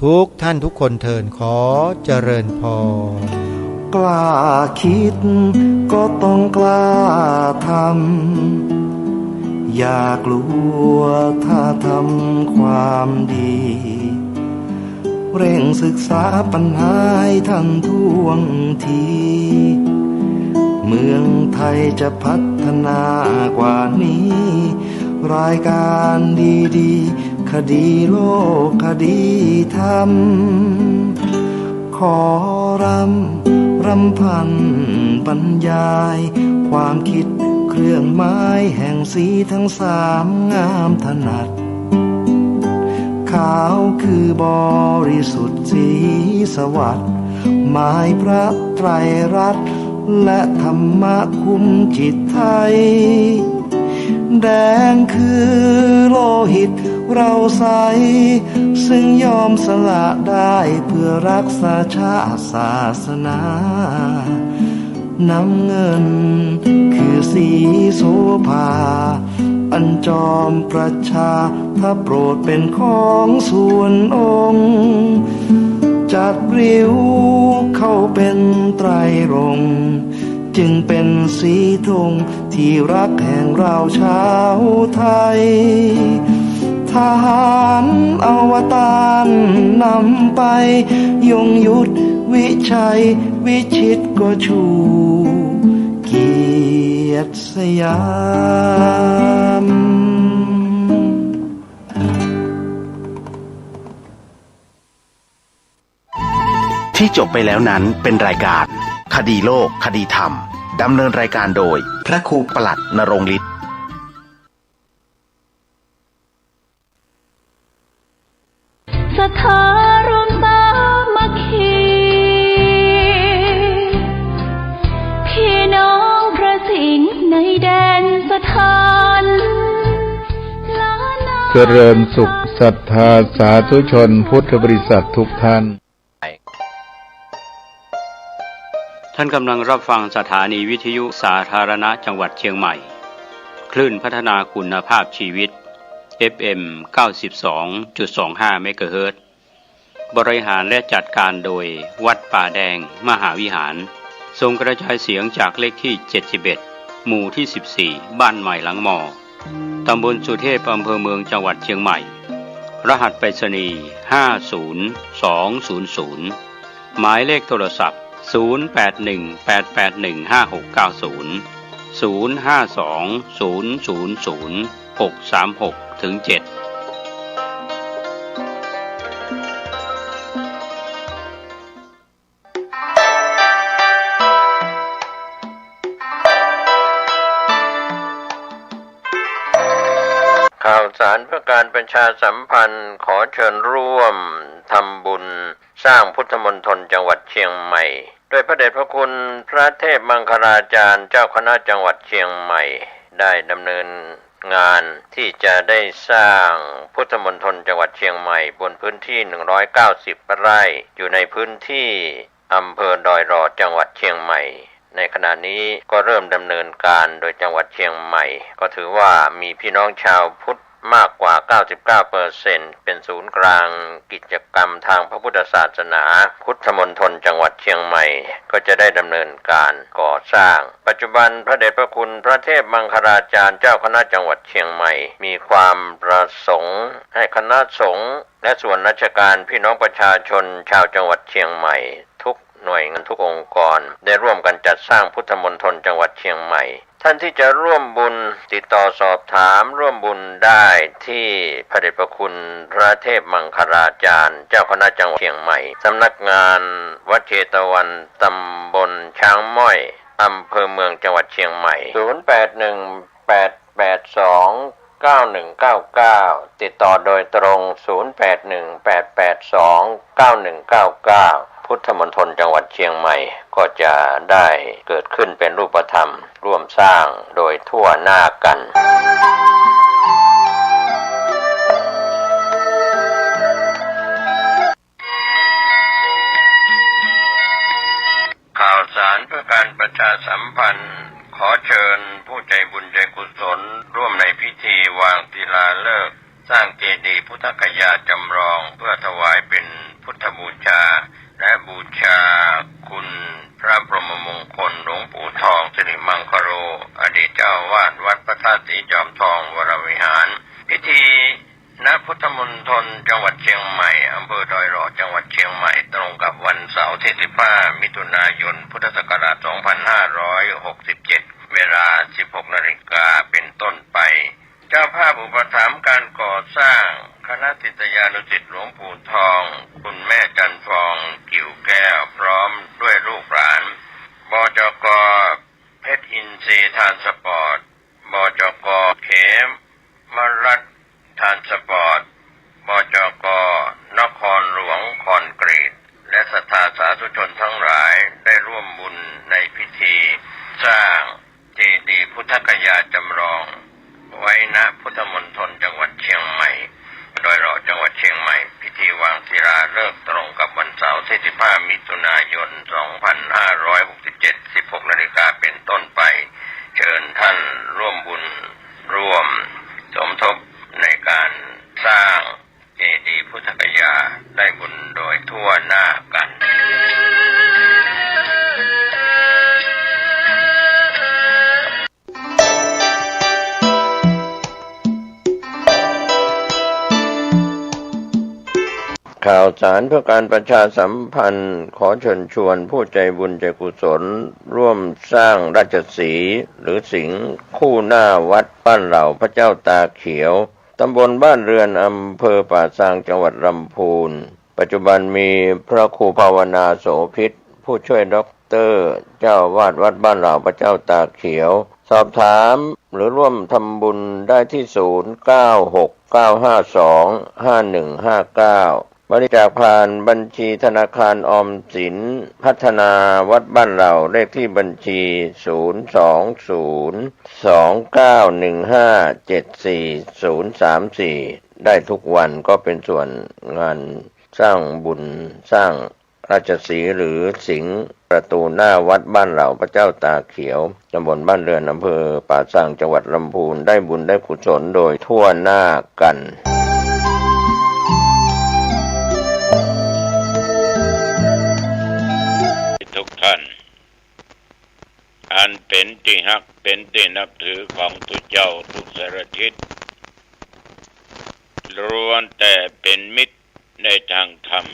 ทุกท่านทุกคนเทินขอเจริญพรกล้าคิดก็ต้องกล้าทำอย่ากลัวถ้าทำความดีเร่งศึกษาปัญหาให้ทันท่วงทีเมืองไทยจะพัฒนากว่านี้รายการดีๆคดีโลกคดีธรรมขอรำพันบรรยายความคิดเครื่องหมายแห่งสีทั้งสามงามถนัดขาวคือบริสุทธิ์สีสวัสดิ์หมายพระไตรรัตน์และธรรมะคุ้มจิตไทยแดงคือโลหิตเราใสซึ่งยอมสละได้เพื่อรักษาชาติศาสนาน้ำเงินคือสีโสภาอันจอมประชาถ้าโปรดเป็นของส่วนองค์จัดริ้วเข้าเป็นไตรรงค์จึงเป็นสีธงที่รักแห่งเราชาวไทยทหารอวตารนำไปยงยุทธวิชัยวิชิตก็ชูเกียรติสยามที่จบไปแล้วนั้นเป็นรายการคดีโลกคดีธรรมดำเนินรายการโดยพระครูปลัดณรงค์ฤทธิ์ศรัทธารวมสามัคคีพี่น้องพระสิงห์ในแดนสถานเจริญสุขศรัทธาสาธุชนพุทธบริษัททุกท่านท่านกำลังรับฟังสถานีวิทยุสาธารณะจังหวัดเชียงใหม่คลื่นพัฒนาคุณภาพชีวิต FM 92.25 เมกะเฮิรตซ์บริหารและจัดการโดยวัดป่าแดงมหาวิหารทรงกระจายเสียงจากเลขที่ 71 หมู่ที่ 14 บ้านใหม่หลังมอตำบลสุเทพอำเภอเมืองจังหวัดเชียงใหม่รหัสไปรษณีย์ 50200 หมายเลขโทรศัพท์0818815690 0520000636-7ข่าวสารเพื่อการประชาสัมพันธ์ขอเชิญร่วมทำบุญสร้างพุทธมณฑลจังหวัดเชียงใหม่โดยพระเดชพระคุณพระเทพมังคลาจารย์เจ้าคณะจังหวัดเชียงใหม่ได้ดำเนินงานที่จะได้สร้างพุทธมณฑลจังหวัดเชียงใหม่บนพื้นที่190ไร่อยู่ในพื้นที่อำเภอดอยรอจังหวัดเชียงใหม่ในขณะนี้ก็เริ่มดำเนินการโดยจังหวัดเชียงใหม่ก็ถือว่ามีพี่น้องชาวพุทธมากกว่า 99% เป็นศูนย์กลางกิจกรรมทางพระพุทธศาสนาพุทธมณฑลจังหวัดเชียงใหม่ก็จะได้ดำเนินการก่อสร้างปัจจุบันพระเดชพระคุณพระเทพมังคลาจารย์เจ้าคณะจังหวัดเชียงใหม่มีความประสงค์ให้คณะสงฆ์และส่วนราชการพี่น้องประชาชนชาวจังหวัดเชียงใหม่ทุกหน่วยงานทุกองค์กรได้ร่วมกันจัดสร้างพุทธมณฑลจังหวัดเชียงใหม่ ท่านที่จะร่วมบุญติดต่อสอบถามร่วมบุญได้ที่พระเดชพระคุณพระเทพมังคลาจารย์เจ้าคณะจังหวัดเชียงใหม่สำนักงานวัดเชตวันตำบลช้างม้อยอำเภอเมืองจังหวัดเชียงใหม่0818829199ติดต่อโดยตรง0818829199พุทธมณฑลจังหวัดเชียงใหม่ก็จะได้เกิดขึ้นเป็นรูปธรรมร่วมสร้างโดยทั่วหน้ากันข่าวสารเพื่อการประชาสัมพันธ์ขอเชิญผู้ใจบุญใจกุศลร่วมในพิธีวางศิลาฤกษ์สร้างเจดีย์พุทธคยาจำลองเพื่อถวายเป็นพุทธบูชาและบูชาคุณพระบรมมงคลหลวงปู่ทองสิริมังคโรอดีตเจ้าวาดวัดพระธาตุสีจอมทองวรวิหารพิธีณพุทธมณฑลจังหวัดเชียงใหม่อำเภอดอยหล่อจังหวัดเชียงใหม่ตรงกับวันเสาร์ที่15มิถุนายนพุทธศักราช2567เวลา 16 นาฬิกาเป็นต้นไปเจ้าภาพอุปถัมภ์การก่อสร้างคณะศิษยานุศิษย์หลวงปู่ทองคุณแม่จันฟองกิ่วแก้วพร้อมด้วยลูกหลานบจก.เพชรอินทรีย์ทานสปอร์ตบจก.เขมรัตน์ทานสปอร์ตบจก.นครหลวงคอนกรีตและศรัทธาสาธุชนทั้งหลายได้ร่วมบุญในพิธีสร้างเจดีย์พุทธคยาจำลองไว้ณพุทธมณฑลจังหวัดเชียงใหม่โดยเราจังหวัดเชียงใหม่พิธีวางศิลาฤกษ์ตรงกับวันเสาร์ที่15มิถุนายน2567 16 นาฬิกาเป็นต้นไปเชิญท่านร่วมบุญร่วมสมทบในการสร้างเจดีย์พุทธคยาได้บุญโดยทั่วหน้ากันข่าวสารเพื่อการประชาสัมพันธ์ขอเชิญชวนผู้ใจบุญใจกุศลร่วมสร้างราชสีห์หรือสิงห์คู่หน้าวัดบ้านเหล่าพระเจ้าตาเขียวตำบลบ้านเรือนอำเภอป่าซางจังหวัดลำพูนปัจจุบันมีพระครูภาวนาโสภิตผู้ช่วยด็อกเตอร์เจ้าวาดวัดบ้านเหล่าพระเจ้าตาเขียวสอบถามหรือร่วมทำบุญได้ที่0969525159บริจาคผ่านบัญชีธนาคารออมสินพัฒนาวัดบ้านเราเลขที่บัญชี020151574034ได้ทุกวันก็เป็นส่วนงานสร้างบุญสร้างราชสีห์หรือสิงห์ประตูหน้าวัดบ้านเราพระเจ้าตาเขียวตำบลบ้านเรือนอำเภอป่าซางจังหวัดลำพูนได้บุญได้กุศลโดยทั่วหน้ากันทุกท่านอันเป็นที่ฮักเป็นที่นับถือของทุกเจ้าทุกสารทิศล้วนแต่เป็นมิตรในทางธรรม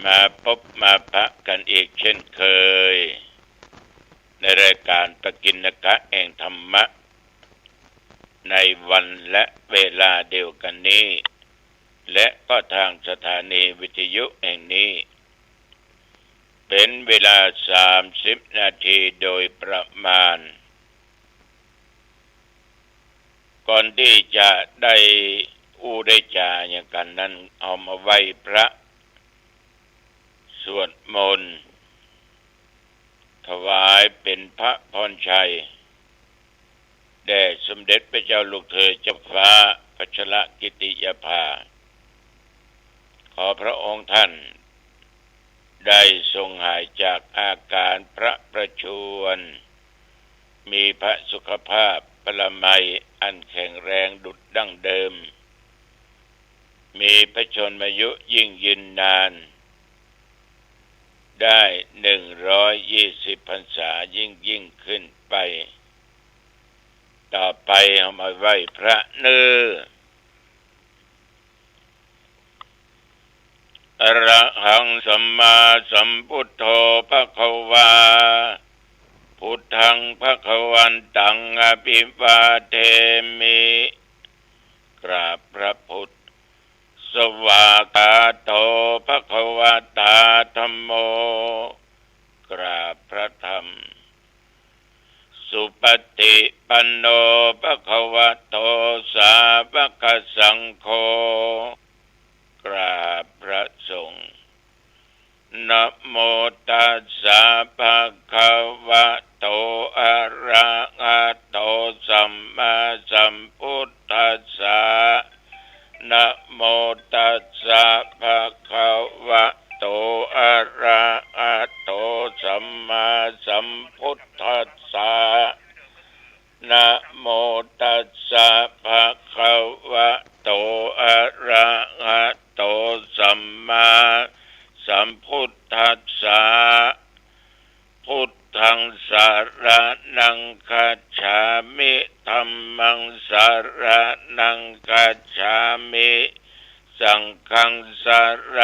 มาพบมาพะกันอีกเช่นเคยในรายการปกิณกะแห่งธรรมะในวันและเวลาเดียวกันนี้และก็ทางสถานีวิทยุแห่งนี้เป็นเวลา30 นาทีโดยประมาณก่อนที่จะได้ได้จาอย่างกันนั้นเอามาไหว้พระสวดมนต์ถวายเป็นพระพรชัยแด่สมเด็จพระเจ้าลูกเธอเจ้าฟ้าพัชรกิติยาภาขอพระองค์ท่านได้ทรงหายจากอาการพระประชวรมีพระสุขภาพพละไมอันแข็งแรงดุจดั้งเดิมมีพระชนมายุยิ่งยืนนานได้120 พรรษายิ่งขึ้นไปต่อไปเอามาไหว้พระเนื้ออรหังสัมมาสัมพุทโธภควาพุทธัง ฏิวาเทมิกราบพระพุทธสวากาโตภควตาธัมโมกราบพระธรรมสุปฏิปันโนภควโตสาวกสังโฆกราบพระสงฆ์นะโมตัสสะภะคะวะโตอะระหะโตสัมมาสัมพุทธัสสะนะโมตัสสะภะคะวะโตอะระหะโตสัมมาสัมพุทธัสสะนะโมตัสสะภะคะวะโตอะระหะโตสัมมาสัมพุทธัสสะพุทธังสรณังคัจฉามิธัมมังสรณังคัจฉามิสังฆังสร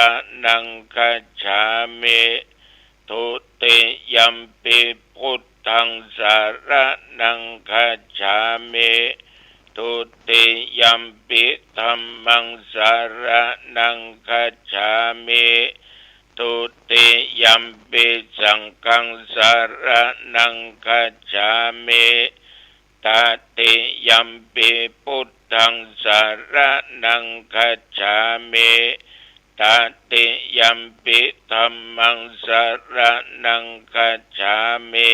ณังคัจฉามิทุติยัมปิพุทธังสรณังคัจฉามิทุติยัมปิธัมมังสรณังคัจฉามิทุติยัมปิสังฆังสรณังคัจฉามิตติยัมปิพุทธังสรณังคัจฉามิตติยัมปิธัมมังสรณังคัจฉามิ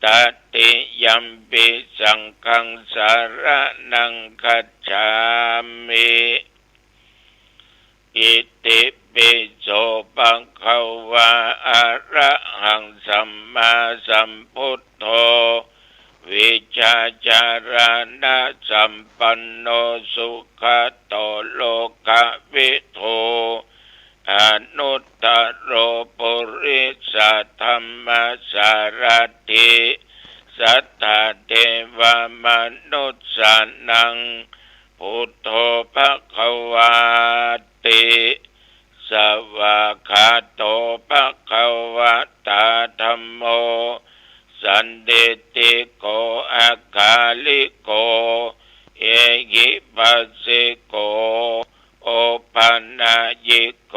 ตติยัมปิสังฆังสรณังคัจฉามิอิติปิโสภะคะวะอะระหังสัมมาสัมพุทโธวิชาจารณะสัมปันโนสุขโตโลกวิทูอนุตตโรปุริสธรรมสารถิสัทธาเทวมนุสสานังพุทโธภควาติสวากขาโตภควตาธัมโมสันเดติโกอาคาลิโกเอหิปัสสิโกโอปันนายิโก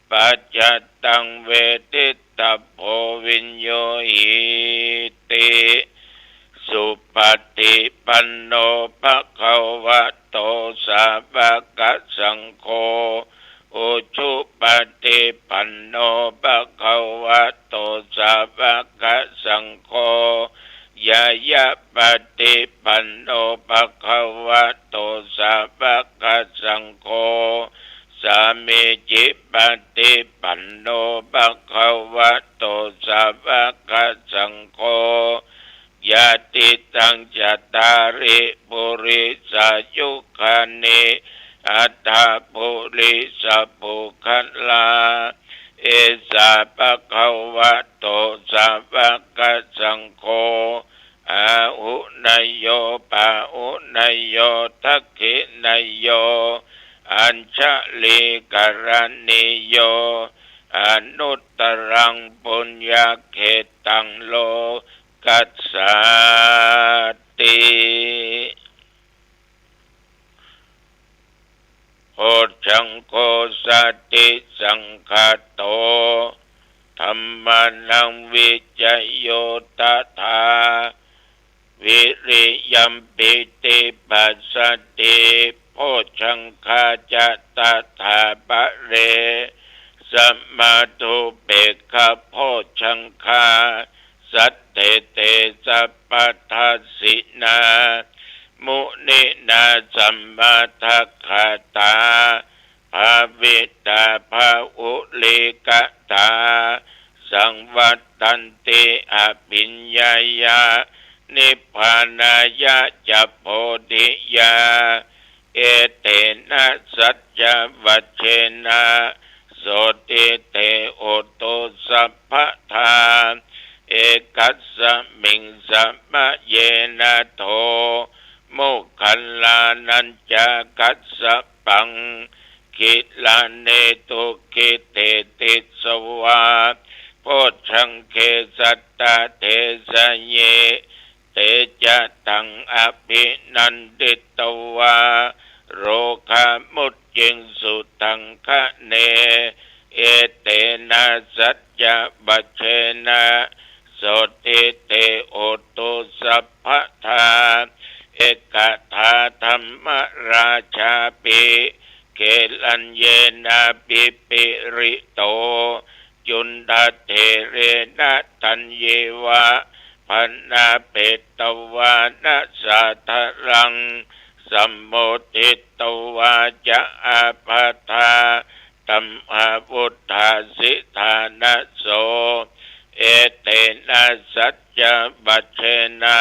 ปัจจตังเวทิตาโพวิญโยหิติสุปฏิปันโนภควโตสาวกสังโฆอุชุปฏิปันโนภควโตสาวกสังโฆยายะปฏิปันโนภควโตสาวกสังโฆสามิจิปฏิปันโนภควโตสาวกสังโฆยะติตังจัตตาริปุริสายุคานิอัตถาปุริสปุคัลลาเอสาภะคะวะโตสาวกสังโฆอาหุนยโยปะหุนยโยทักขินยโยอัญชลีกรณิโยอนุตตรังปุญญเขตังโลกัสสาติโพชังโกสติสังฆโตธัมมานังวิจโยตถาวิริยัมปิติปัสสติโพชังคาจตถาปะเรสัมมาทุเปกขโพชังคาสัตเตเตสัพพัทธัสสินามุนินาสัมมาทัคขตาภาวิตาภาอุลิกตาสังวัตตันติอภิญญายานิพพานายะจัพโพธิยาเอเตนะสัจจวัชเชนะโสติเตโอโตสัพพทาเอกัสสมิงสัมมะเยนะโทโมคคัลลานัญจกัสสปังกิลาเนตุกิเตติสวาโพชังเคสัตตาเทสเย เตจะตังอภินันติตวาโรคามุจจิงสุตังคะเนเอเตนะสัจจะบัจเชนะโสติเตโอตุสัพพทาเอกทาธรรมราชาปิเกลัญเยนะปิปิริโตจุนดาเทเรนะตัญเยวะพันนาเปตวานะสัทธรังสัมโมทิตวาจะอาปาทาตัมอาวุธาสิธานะโสเอเตนะสัจจะบัจเชนะ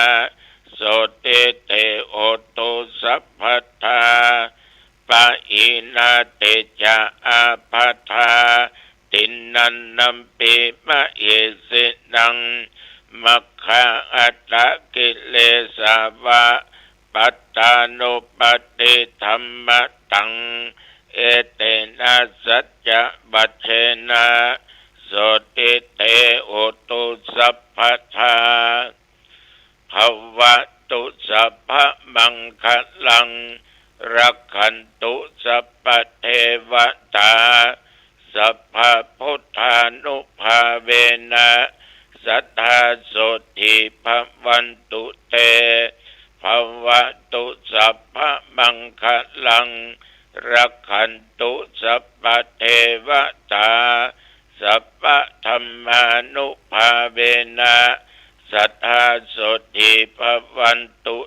โสติเตโอตุสัพพทาปะอินาเตจะอาปาทาตินนันนัมปิมะเอสินังมัคคะอัตตะกิเลสาวะปัตตานุปติธัมมะตังเอเตนะสัจจะบัจเชนะโสติเตโอตุสัพพทาภวตุสัพพมังคลังรักขันตุสัพพเทวตาสัพพพุทธานุภาเวนะสัทธาโสติภวันตุเตภวตุสัพพมังคลังรักขันตุสัพพเทวตาสัพพธรรมานุภาเวนะสัทธาโสติภวันตุ